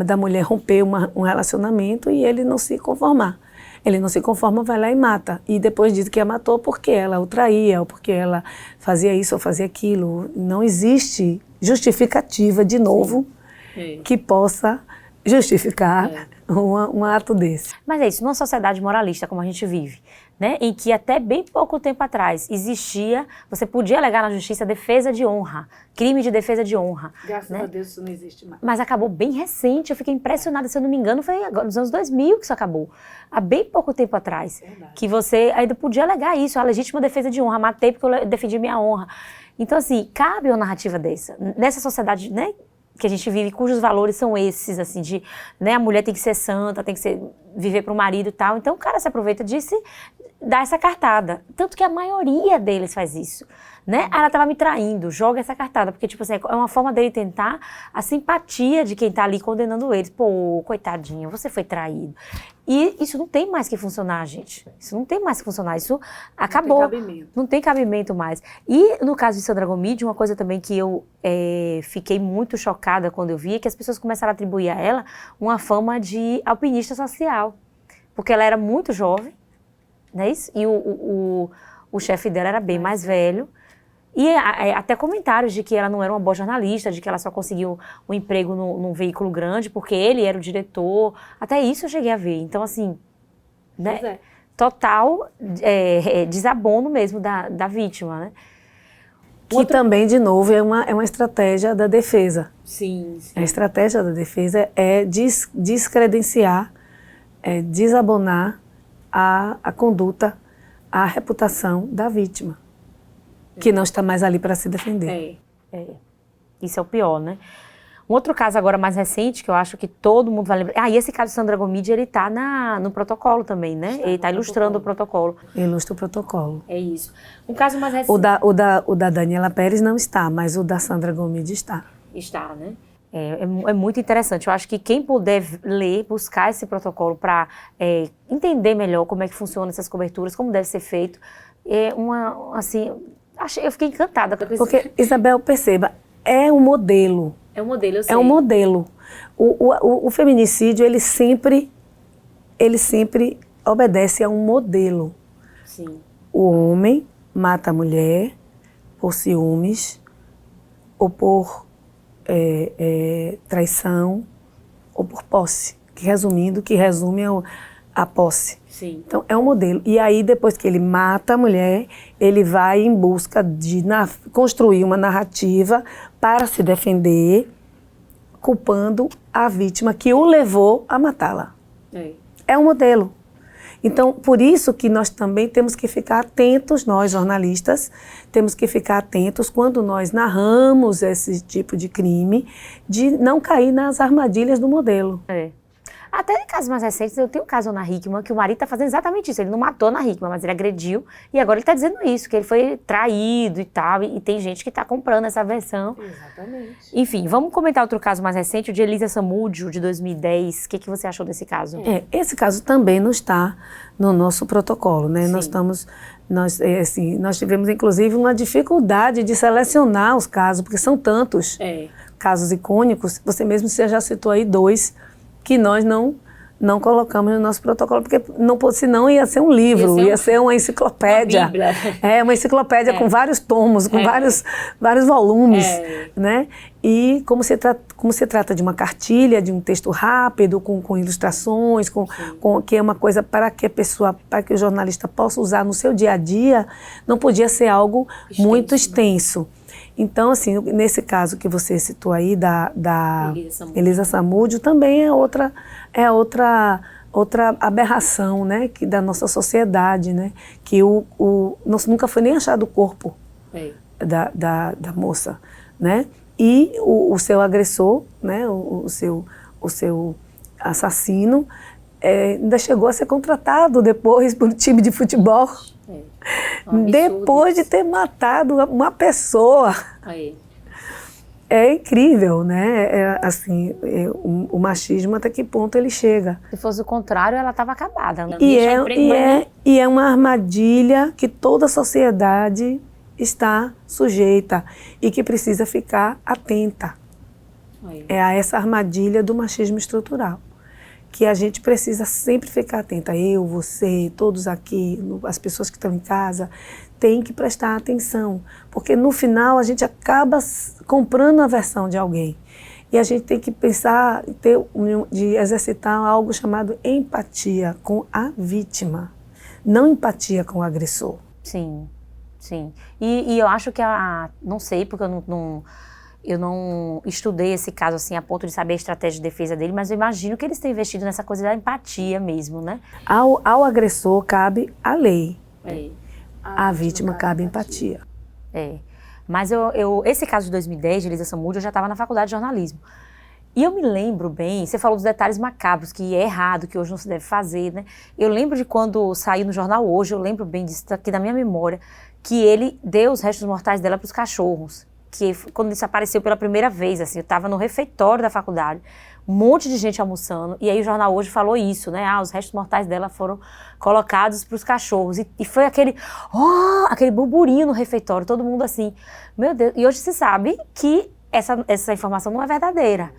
da mulher romper um relacionamento e ele não se conformar. Ele não se conforma, vai lá e mata. E depois diz que a matou porque ela o traía, ou porque ela fazia isso ou fazia aquilo. Não existe justificativa, de novo, que possa justificar um ato desse. Mas é isso, numa sociedade moralista como a gente vive, né, em que até bem pouco tempo atrás existia, você podia alegar na justiça defesa de honra, crime de defesa de honra. Graças a Deus isso não existe mais. Mas acabou bem recente, eu fiquei impressionada, se eu não me engano, foi agora, nos anos 2000 que isso acabou. Há bem pouco tempo atrás. Verdade. Que você ainda podia alegar isso, a legítima defesa de honra, matei porque eu defendi minha honra. Então assim, cabe uma narrativa dessa, nessa sociedade, né, que a gente vive, cujos valores são esses, assim, de, né, a mulher tem que ser santa, tem que viver para o marido e tal. Então o cara se aproveita disso e dá essa cartada. Tanto que a maioria deles faz isso, né? Ela estava me traindo, joga essa cartada, porque, tipo assim, é uma forma dele tentar a simpatia de quem tá ali condenando eles. Pô, coitadinho, você foi traído. E isso não tem mais que funcionar, gente. Isso não tem mais que funcionar, isso acabou. Não tem cabimento. Não tem cabimento mais. E no caso de Sandra Gomide, uma coisa também que eu fiquei muito chocada quando eu vi, é que as pessoas começaram a atribuir a ela uma fama de alpinista social. porque ela era muito jovem, não é isso? E o chefe dela era bem mais velho. E até comentários de que ela não era uma boa jornalista, de que ela só conseguiu um emprego num veículo grande porque ele era o diretor. Até isso eu cheguei a ver. Então, assim, né, total desabono mesmo da vítima, né? Que também, de novo, é uma estratégia da defesa. Sim. A estratégia da defesa é descredenciar, desabonar a conduta, a reputação da vítima, que não está mais ali para se defender. Isso é o pior, né? Um outro caso agora mais recente, que eu acho que todo mundo vai lembrar... e esse caso de Sandra Gomide, ele está no protocolo também, né? Ele está ilustrando o protocolo. Ilustra o protocolo. É isso. Um caso mais recente... O da Daniela Pérez não está, mas o da Sandra Gomide está. Está, né? É muito interessante. Eu acho que quem puder ler, buscar esse protocolo para entender melhor como é que funcionam essas coberturas, como deve ser feito, eu fiquei encantada com isso. Porque, Isabel, perceba, é um modelo. É um modelo, eu sei. É um modelo. O feminicídio, ele sempre obedece a um modelo. Sim. O homem mata a mulher por ciúmes ou por traição ou por posse, que resume a posse. Sim. Então, é um modelo. E aí, depois que ele mata a mulher, ele vai em busca de construir uma narrativa para se defender, culpando a vítima que o levou a matá-la. É um modelo. Então, por isso que nós também temos que ficar atentos, nós jornalistas, temos que ficar atentos quando nós narramos esse tipo de crime, de não cair nas armadilhas do modelo. Até em casos mais recentes, eu tenho um caso na Hickman que o marido está fazendo exatamente isso. Ele não matou na Hickman, mas ele agrediu. E agora ele está dizendo isso, que ele foi traído e tal. E tem gente que está comprando essa versão. Exatamente. Enfim, vamos comentar outro caso mais recente, o de Elisa Samúdio, de 2010. O que você achou desse caso? Esse caso também não está no nosso protocolo, né? Sim. Nós tivemos, inclusive, uma dificuldade de selecionar os casos, porque são tantos casos icônicos. Você mesmo já citou aí 2 que nós não colocamos no nosso protocolo, porque senão ia ser um livro, ia ser uma enciclopédia. Uma Bíblia. Uma enciclopédia com vários tomos, com vários volumes, né? E como se trata de uma cartilha, de um texto rápido, com ilustrações, que é uma coisa para que o jornalista possa usar no seu dia a dia, não podia ser algo muito extenso. Então, assim, nesse caso que você citou aí da Elisa Samúdio, também é outra aberração, né, da nossa sociedade, né, que nunca foi nem achado o corpo da moça, né, e o seu agressor, né, o seu assassino, ainda chegou a ser contratado depois por um time de futebol. Depois de ter matado uma pessoa. É incrível, né? O machismo, até que ponto ele chega. Se fosse o contrário, ela estava acabada. E é uma armadilha que toda a sociedade está sujeita e que precisa ficar atenta. É a essa armadilha do machismo estrutural, que a gente precisa sempre ficar atenta. Eu, você, todos aqui, as pessoas que estão em casa, têm que prestar atenção, porque no final a gente acaba comprando a versão de alguém. E a gente tem que pensar, de exercitar algo chamado empatia com a vítima, não empatia com o agressor. Sim, sim. E eu acho que não sei, porque eu não estudei esse caso assim a ponto de saber a estratégia de defesa dele, mas eu imagino que eles têm investido nessa coisa da empatia mesmo, né? Ao agressor cabe a lei. A vítima cabe empatia. Mas esse caso de 2010, de Elisa Samúdio, eu já estava na faculdade de jornalismo. E eu me lembro bem, você falou dos detalhes macabros, que é errado, que hoje não se deve fazer, né? Eu lembro de quando saiu no jornal Hoje, eu lembro bem disso aqui na minha memória, que ele deu os restos mortais dela para os cachorros. Que quando isso apareceu pela primeira vez, assim, eu estava no refeitório da faculdade, um monte de gente almoçando, e aí o jornal Hoje falou isso, né? Os restos mortais dela foram colocados para os cachorros. E foi aquele burburinho no refeitório, todo mundo assim, meu Deus. E hoje se sabe que essa informação não é verdadeira.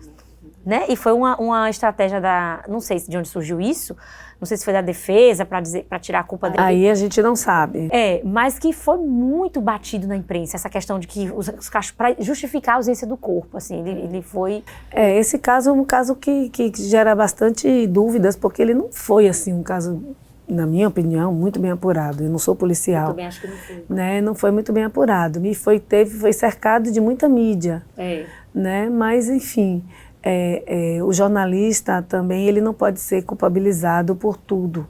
né? E foi uma estratégia não sei de onde surgiu isso, não sei se foi da defesa para tirar a culpa dele. Aí a gente não sabe. Mas que foi muito batido na imprensa, essa questão de que os cachorros, para justificar a ausência do corpo, assim, ele foi... Esse caso é um caso que gera bastante dúvidas, porque ele não foi, assim, um caso, na minha opinião, muito bem apurado. Eu não sou policial. Eu também acho que não foi. Né? Não foi muito bem apurado. E foi cercado de muita mídia. Né? Mas, enfim, o jornalista também, ele não pode ser culpabilizado por tudo.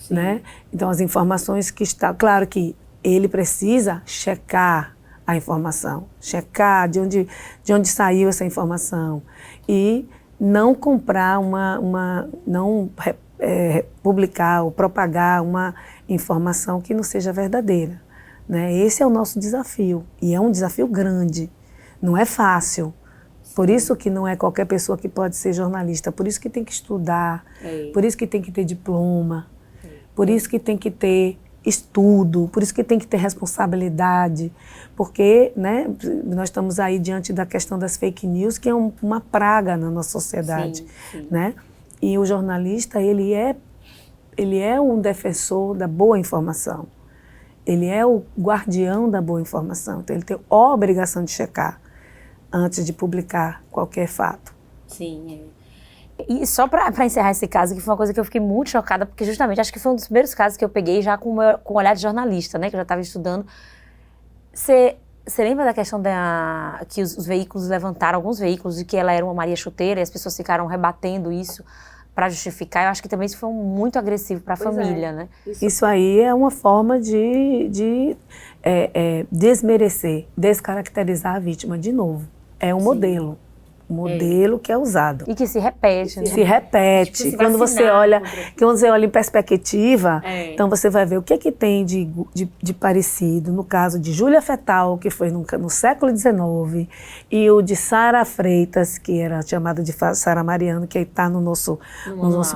Né? Então, as informações que estão... Claro que ele precisa checar a informação, checar de onde saiu essa informação e não comprar não publicar ou propagar uma informação que não seja verdadeira. Né? Esse é o nosso desafio, e é um desafio grande, não é fácil. Por isso que não é qualquer pessoa que pode ser jornalista, por isso que tem que estudar, por isso que tem que ter diploma, por isso que tem que ter estudo, por isso que tem que ter responsabilidade, porque, né, nós estamos aí diante da questão das fake news, que é uma praga na nossa sociedade. Sim. Né? E o jornalista, ele é um defensor da boa informação, ele é o guardião da boa informação, então ele tem a obrigação de checar antes de publicar qualquer fato. Sim, E só para encerrar esse caso, que foi uma coisa que eu fiquei muito chocada, porque justamente acho que foi um dos primeiros casos que eu peguei já com o olhar de jornalista, né, que eu já estava estudando. Você lembra da questão que os veículos levantaram, alguns veículos, de que ela era uma Maria Chuteira, e as pessoas ficaram rebatendo isso para justificar? Eu acho que também isso foi muito agressivo para a família, né? Isso aí é uma forma de desmerecer, descaracterizar a vítima de novo. É um modelo. Modelo que é usado. E que se repete, né? Se repete. Tipo, quando você olha em perspectiva, então você vai ver o que tem de parecido no caso de Júlia Fetal, que foi no século XIX, e o de Sara Freitas, que era chamada de Sara Mariano, que está no nosso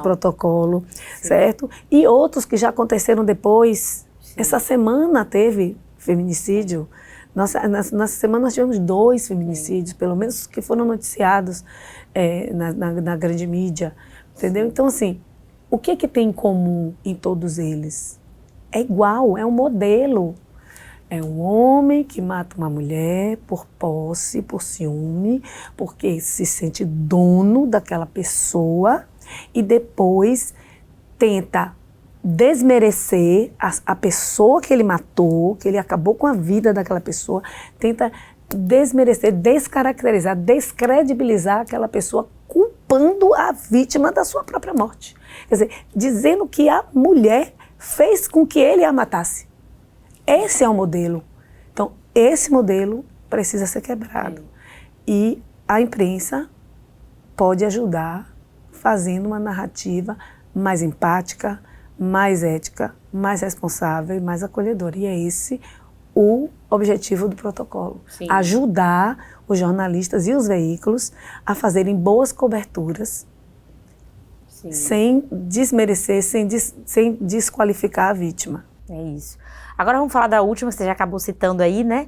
protocolo, certo? E outros que já aconteceram depois. Essa semana teve feminicídio. Nessa semana nós tivemos 2 feminicídios, pelo menos que foram noticiados na grande mídia, entendeu? Então, assim, o que tem em comum em todos eles? É igual, é um modelo. É um homem que mata uma mulher por posse, por ciúme, porque se sente dono daquela pessoa e depois tenta desmerecer a pessoa que ele matou, que ele acabou com a vida daquela pessoa, tenta desmerecer, descaracterizar, descredibilizar aquela pessoa, culpando a vítima da sua própria morte. Quer dizer, dizendo que a mulher fez com que ele a matasse. Esse é o modelo. Então, esse modelo precisa ser quebrado. E a imprensa pode ajudar fazendo uma narrativa mais empática, mais ética, mais responsável e mais acolhedora. E é esse o objetivo do protocolo. Sim. Ajudar os jornalistas e os veículos a fazerem boas coberturas, sim, sem desmerecer, sem desqualificar a vítima. É isso. Agora vamos falar da última, que você já acabou citando aí, né?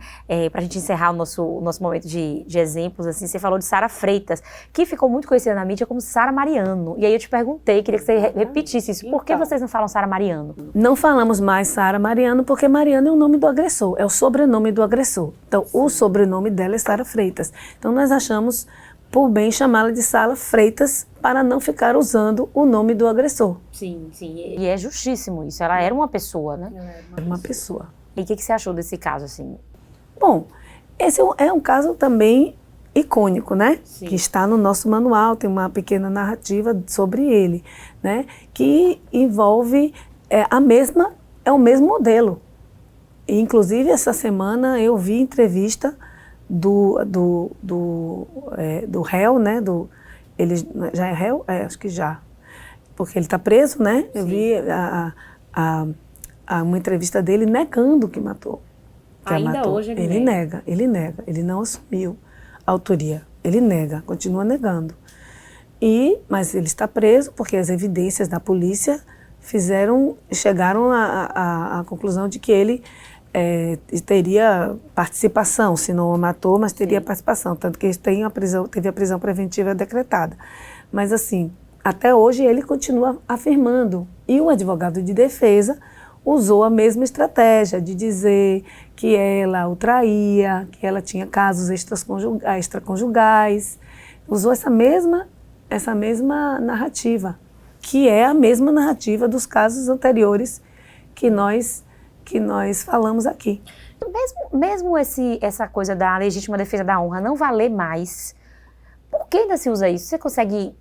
Para a gente encerrar o nosso momento de exemplos, assim, você falou de Sara Freitas, que ficou muito conhecida na mídia como Sara Mariano. E aí eu te perguntei, queria que você repetisse isso. Por que vocês não falam Sara Mariano? Não falamos mais Sara Mariano, porque Mariano é o nome do agressor, é o sobrenome do agressor. Então, o sobrenome dela é Sara Freitas. Então, nós achamos por bem chamá-la de Sara Freitas para não ficar usando o nome do agressor. Sim. E é justíssimo isso. Ela era uma pessoa, né? Era uma pessoa. E o que você achou desse caso, assim? Bom, esse é um caso também icônico, né? Sim. Que está no nosso manual, tem uma pequena narrativa sobre ele, né? Que envolve o mesmo modelo. E, inclusive, essa semana eu vi entrevista do réu, né? Ele já é réu? Acho que já. Porque ele está preso, né? Sim. Eu vi uma entrevista dele negando que matou. Ainda hoje ele nega. Ele não assumiu a autoria. Ele nega, continua negando. Mas ele está preso porque as evidências da polícia chegaram à conclusão de que ele teria participação, se não o matou, mas teria participação, tanto que teve a prisão preventiva decretada. Mas assim, até hoje ele continua afirmando, e o advogado de defesa usou a mesma estratégia de dizer que ela o traía, que ela tinha casos extraconjugais, usou essa mesma narrativa, que é a mesma narrativa dos casos anteriores que nós falamos aqui. Mesmo essa coisa da legítima defesa da honra não valer mais, por que ainda se usa isso? Você consegue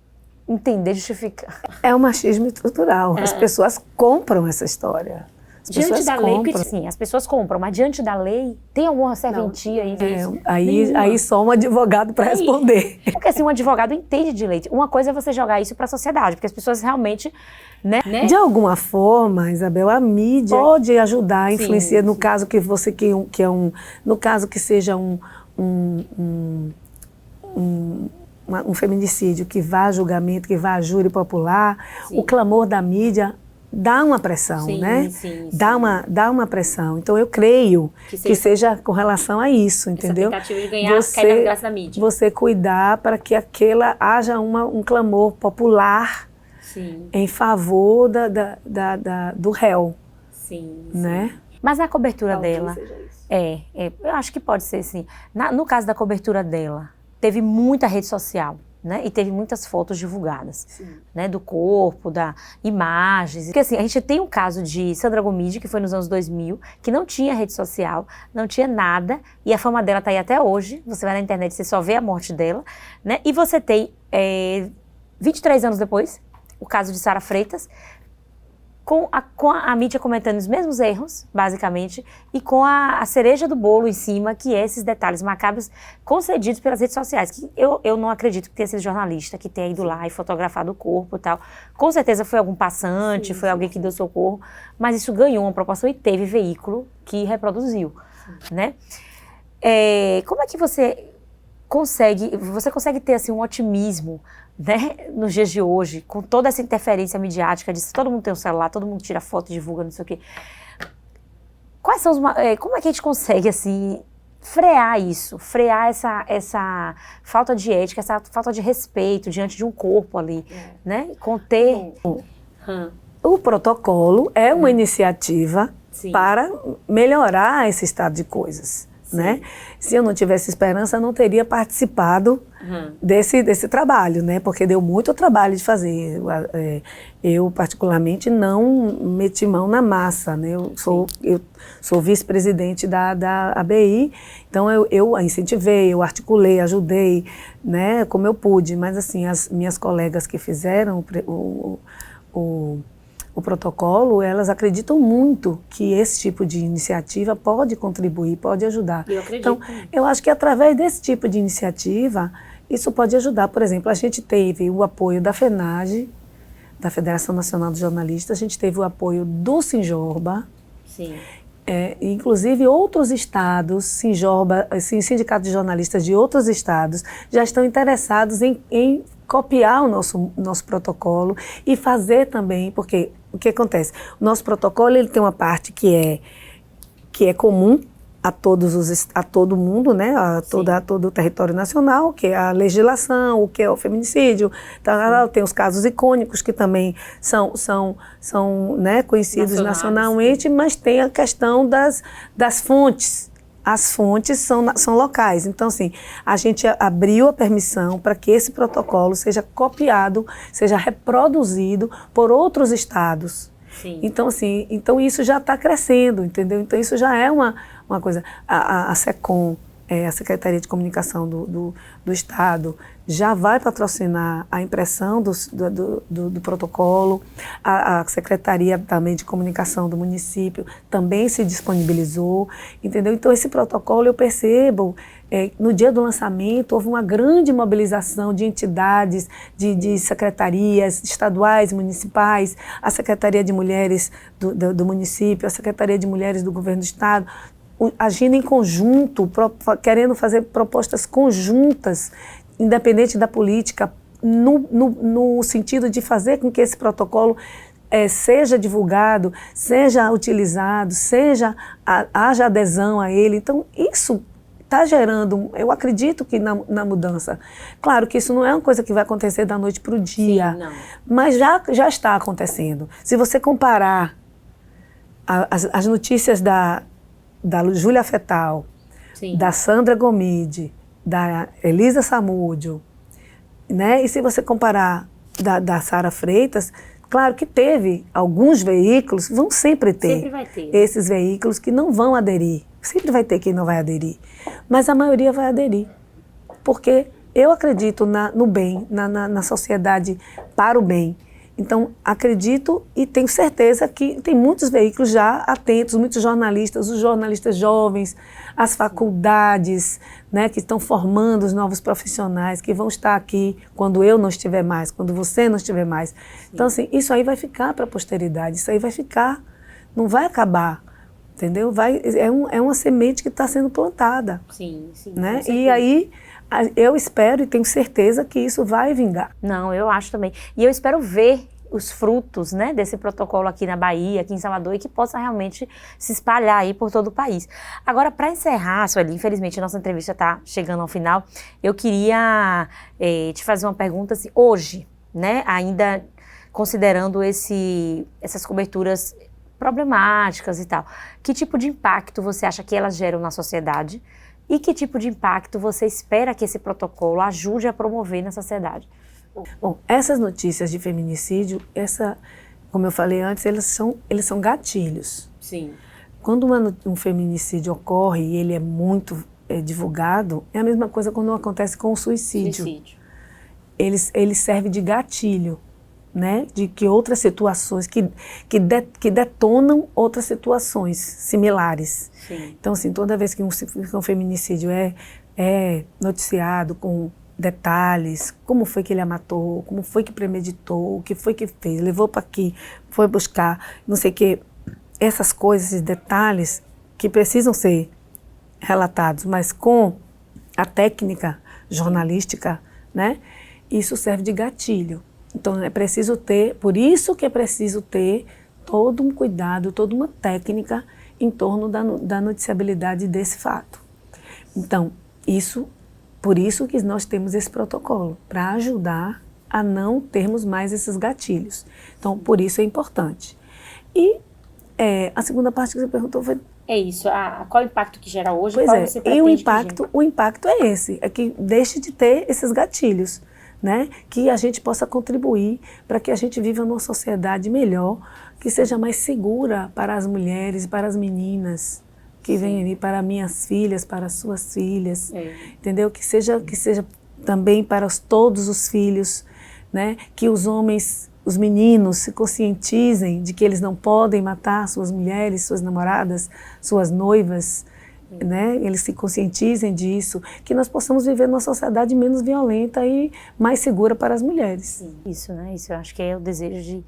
entender, justificar? É o machismo estrutural. As pessoas compram essa história. Diante da lei, porque sim, as pessoas compram, mas diante da lei, tem alguma serventia aí? Aí só um advogado para responder. Porque assim, um advogado entende de lei. Uma coisa é você jogar isso para a sociedade, porque as pessoas realmente, né? De alguma forma, Isabel, a mídia pode ajudar, influenciar, no caso que você no caso que seja um feminicídio que vá a julgamento, que vá a júri popular, o clamor da mídia dá uma pressão, né? Dá uma pressão. Então eu creio que seja com relação a isso, entendeu? Essa tentativa de ganhar, cair na graça da mídia. Você cuidar para que haja um clamor popular em favor do réu. Né? Mas na cobertura dela, eu acho que pode ser sim. No caso da cobertura dela, teve muita rede social. Né? E teve muitas fotos divulgadas, né? Do corpo, da imagens. Porque assim, a gente tem um caso de Sandra Gomide, que foi nos anos 2000, que não tinha rede social, não tinha nada, e a fama dela tá aí até hoje. Você vai na internet, você só vê a morte dela, né? E você tem, 23 anos depois, o caso de Sara Freitas, com a mídia cometendo os mesmos erros, basicamente, e com a cereja do bolo em cima, que é esses detalhes macabros concedidos pelas redes sociais. Que eu não acredito que tenha sido jornalista, que tenha ido lá e fotografado o corpo e tal. Com certeza foi algum passante, foi alguém que deu socorro, mas isso ganhou uma proporção e teve veículo que reproduziu, né? Como é que você consegue ter assim, um otimismo, né, nos dias de hoje, com toda essa interferência midiática, de todo mundo tem um celular, todo mundo tira foto, divulga, não sei o quê. Como é que a gente consegue, assim, frear isso, frear essa falta de ética, essa falta de respeito diante de um corpo ali, né, conter... O protocolo é uma iniciativa para melhorar esse estado de coisas. Né? Se eu não tivesse esperança, eu não teria participado desse trabalho, né? Porque deu muito trabalho de fazer. Eu particularmente, não meti mão na massa, né? Eu sou vice-presidente da ABI, então eu a incentivei, eu articulei, ajudei, né? Como eu pude, mas assim, as minhas colegas que fizeram o protocolo, elas acreditam muito que esse tipo de iniciativa pode contribuir, pode ajudar. Eu acredito. Então, eu acho que através desse tipo de iniciativa, isso pode ajudar. Por exemplo, a gente teve o apoio da FENAGE, da Federação Nacional dos Jornalistas, a gente teve o apoio do Sinjorba, inclusive outros estados, sindicatos de jornalistas de outros estados, já estão interessados em copiar o nosso protocolo e fazer também, porque o que acontece? O nosso protocolo ele tem uma parte que é comum a todo mundo, né? A todo o território nacional, que é a legislação, o que é o feminicídio, tem os casos icônicos que também são né, conhecidos nacionalmente, mas tem a questão das fontes. As fontes são locais. Então, assim, a gente abriu a permissão para que esse protocolo seja copiado, seja reproduzido por outros estados. Então, assim, isso já está crescendo, entendeu? Então, isso já é uma coisa. A SECOM, a Secretaria de Comunicação do Estado, já vai patrocinar a impressão do protocolo. A Secretaria também de Comunicação do município também se disponibilizou, entendeu? Então, esse protocolo, eu percebo, no dia do lançamento, houve uma grande mobilização de entidades, de secretarias estaduais, municipais, a Secretaria de Mulheres do município, a Secretaria de Mulheres do Governo do Estado, agindo em conjunto, querendo fazer propostas conjuntas, independente da política, no sentido de fazer com que esse protocolo seja divulgado, seja utilizado, haja adesão a ele. Então, isso está gerando, eu acredito que na mudança. Claro que isso não é uma coisa que vai acontecer da noite para o dia, Sim, não. mas já está acontecendo. Se você comparar as notícias da Júlia Fetal, Sim. da Sandra Gomide, da Elisa Samúdio, né? E se você comparar da Sara Freitas, claro que teve alguns veículos, vão sempre ter. Sempre vai ter. Esses veículos que não vão aderir. Sempre vai ter quem não vai aderir. Mas a maioria vai aderir. Porque eu acredito no bem, na sociedade para o bem. Então, acredito e tenho certeza que tem muitos veículos já atentos, muitos jornalistas, os jornalistas jovens, as faculdades, né, que estão formando os novos profissionais, que vão estar aqui quando eu não estiver mais, quando você não estiver mais. Sim. Então, assim, isso aí vai ficar para a posteridade, isso aí vai ficar, não vai acabar, entendeu? É uma semente que está sendo plantada. Sim, sim. Né? E aí, eu espero e tenho certeza que isso vai vingar. Não, eu acho também. E eu espero ver os frutos, né, desse protocolo aqui na Bahia, aqui em Salvador, e que possa realmente se espalhar aí por todo o país. Agora, para encerrar, Sueli, infelizmente a nossa entrevista está chegando ao final, eu queria te fazer uma pergunta assim, hoje, né, ainda considerando essas coberturas problemáticas e tal, que tipo de impacto você acha que elas geram na sociedade? E que tipo de impacto você espera que esse protocolo ajude a promover na sociedade? Bom, essas notícias de feminicídio, como eu falei antes, eles são gatilhos. Sim. Quando um feminicídio ocorre e ele é muito divulgado, é a mesma coisa quando acontece com o suicídio. Ele serve de gatilho, né? De que outras situações, que detonam outras situações similares. Sim. Então, assim, toda vez que um feminicídio é noticiado com detalhes, como foi que ele a matou, como foi que premeditou, o que foi que fez, levou para aqui, foi buscar, não sei o quê, essas coisas, esses detalhes que precisam ser relatados, mas com a técnica jornalística, né? Isso serve de gatilho. Então é preciso ter, por isso que é preciso ter todo um cuidado, toda uma técnica em torno da noticiabilidade desse fato. Então, por isso que nós temos esse protocolo, para ajudar a não termos mais esses gatilhos. Então, por isso é importante. E a segunda parte que você perguntou foi... É isso, qual o impacto que gera hoje? Pois qual é, você e o impacto é esse, é que deixe de ter esses gatilhos, né? Que a gente possa contribuir para que a gente viva numa sociedade melhor, que seja mais segura para as mulheres, para as meninas que vêm ali, para minhas filhas, para as suas filhas, entendeu? Que seja também para todos os filhos, né? Que os homens, os meninos se conscientizem de que eles não podem matar suas mulheres, suas namoradas, suas noivas, né? Eles se conscientizem disso, que nós possamos viver numa sociedade menos violenta e mais segura para as mulheres. Isso, né? Isso eu acho que é o desejo de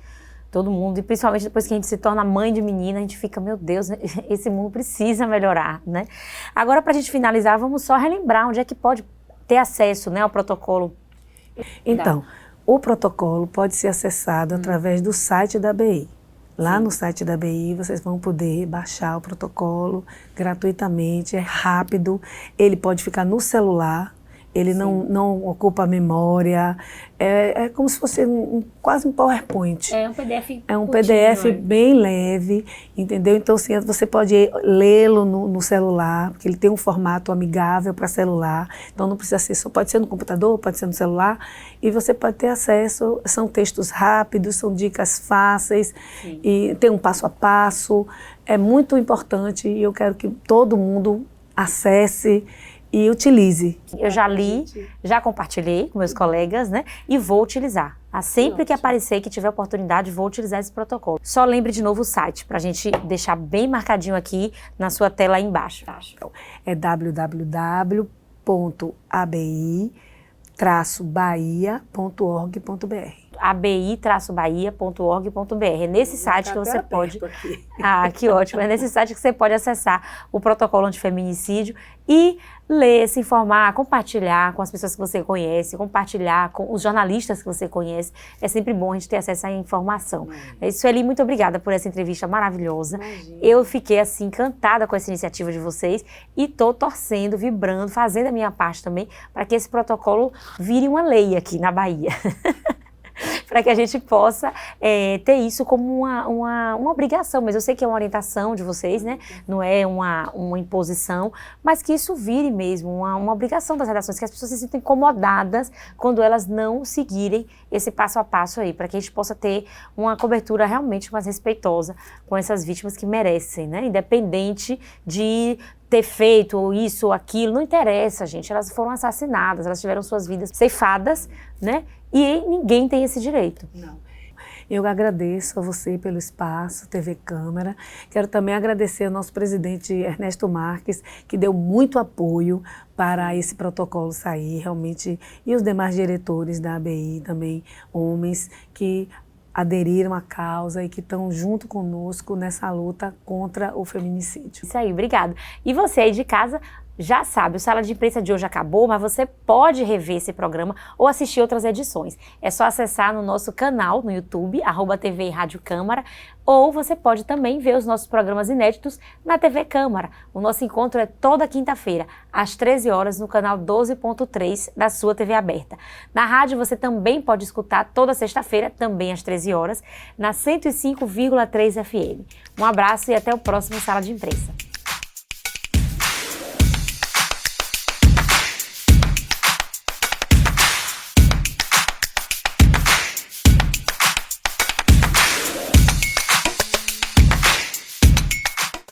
todo mundo, e principalmente depois que a gente se torna mãe de menina, a gente fica, meu Deus, esse mundo precisa melhorar, né? Agora, para a gente finalizar, vamos só relembrar onde é que pode ter acesso, né, ao protocolo. Então, o protocolo pode ser acessado através do site da ABI. Lá no site da ABI vocês vão poder baixar o protocolo gratuitamente, é rápido, ele pode ficar no celular, ele não ocupa a memória, é como se fosse quase um PowerPoint. É um PDF. É um PDF bem leve, entendeu? Então, assim, você pode lê-lo no celular, porque ele tem um formato amigável para celular, então não precisa ser, só pode ser no computador, pode ser no celular, e você pode ter acesso, são textos rápidos, são dicas fáceis, e tem um passo a passo, é muito importante e eu quero que todo mundo acesse e utilize. Eu já li, já compartilhei com meus colegas, né? E vou utilizar. Sempre que aparecer, que tiver oportunidade, vou utilizar esse protocolo. Só lembre de novo o site, para a gente deixar bem marcadinho aqui na sua tela aí embaixo. É www.abi-bahia.org.br. abi-bahia.org.br. É nesse site que você pode... Aqui. Ah, que ótimo. É nesse site que você pode acessar o protocolo antifeminicídio e ler, se informar, compartilhar com as pessoas que você conhece, compartilhar com os jornalistas que você conhece. É sempre bom a gente ter acesso à informação. Sueli, muito obrigada por essa entrevista maravilhosa. Imagina. Eu fiquei, assim, encantada com essa iniciativa de vocês e estou torcendo, vibrando, fazendo a minha parte também para que esse protocolo vire uma lei aqui na Bahia. Para que a gente possa ter isso como uma obrigação, mas eu sei que é uma orientação de vocês, né? Não é uma imposição, mas que isso vire mesmo uma obrigação das redações, que as pessoas se sintam incomodadas quando elas não seguirem esse passo a passo aí, para que a gente possa ter uma cobertura realmente mais respeitosa com essas vítimas que merecem, né? Independente de ter feito ou isso ou aquilo, não interessa, gente. Elas foram assassinadas, elas tiveram suas vidas ceifadas, né? E ninguém tem esse direito. Não. Eu agradeço a você pelo espaço, TV Câmara. Quero também agradecer ao nosso presidente Ernesto Marques, que deu muito apoio para esse protocolo sair, realmente, e os demais diretores da ABI também, homens, que aderiram à causa e que estão junto conosco nessa luta contra o feminicídio. Isso aí, obrigado. E você aí de casa já sabe, o Sala de Imprensa de hoje acabou, mas você pode rever esse programa ou assistir outras edições. É só acessar no nosso canal no YouTube, @TV Rádio Câmara, ou você pode também ver os nossos programas inéditos na TV Câmara. O nosso encontro é toda quinta-feira, às 13 horas, no canal 12.3 da sua TV aberta. Na rádio você também pode escutar toda sexta-feira, também às 13 horas, na 105,3 FM. Um abraço e até o próximo Sala de Imprensa.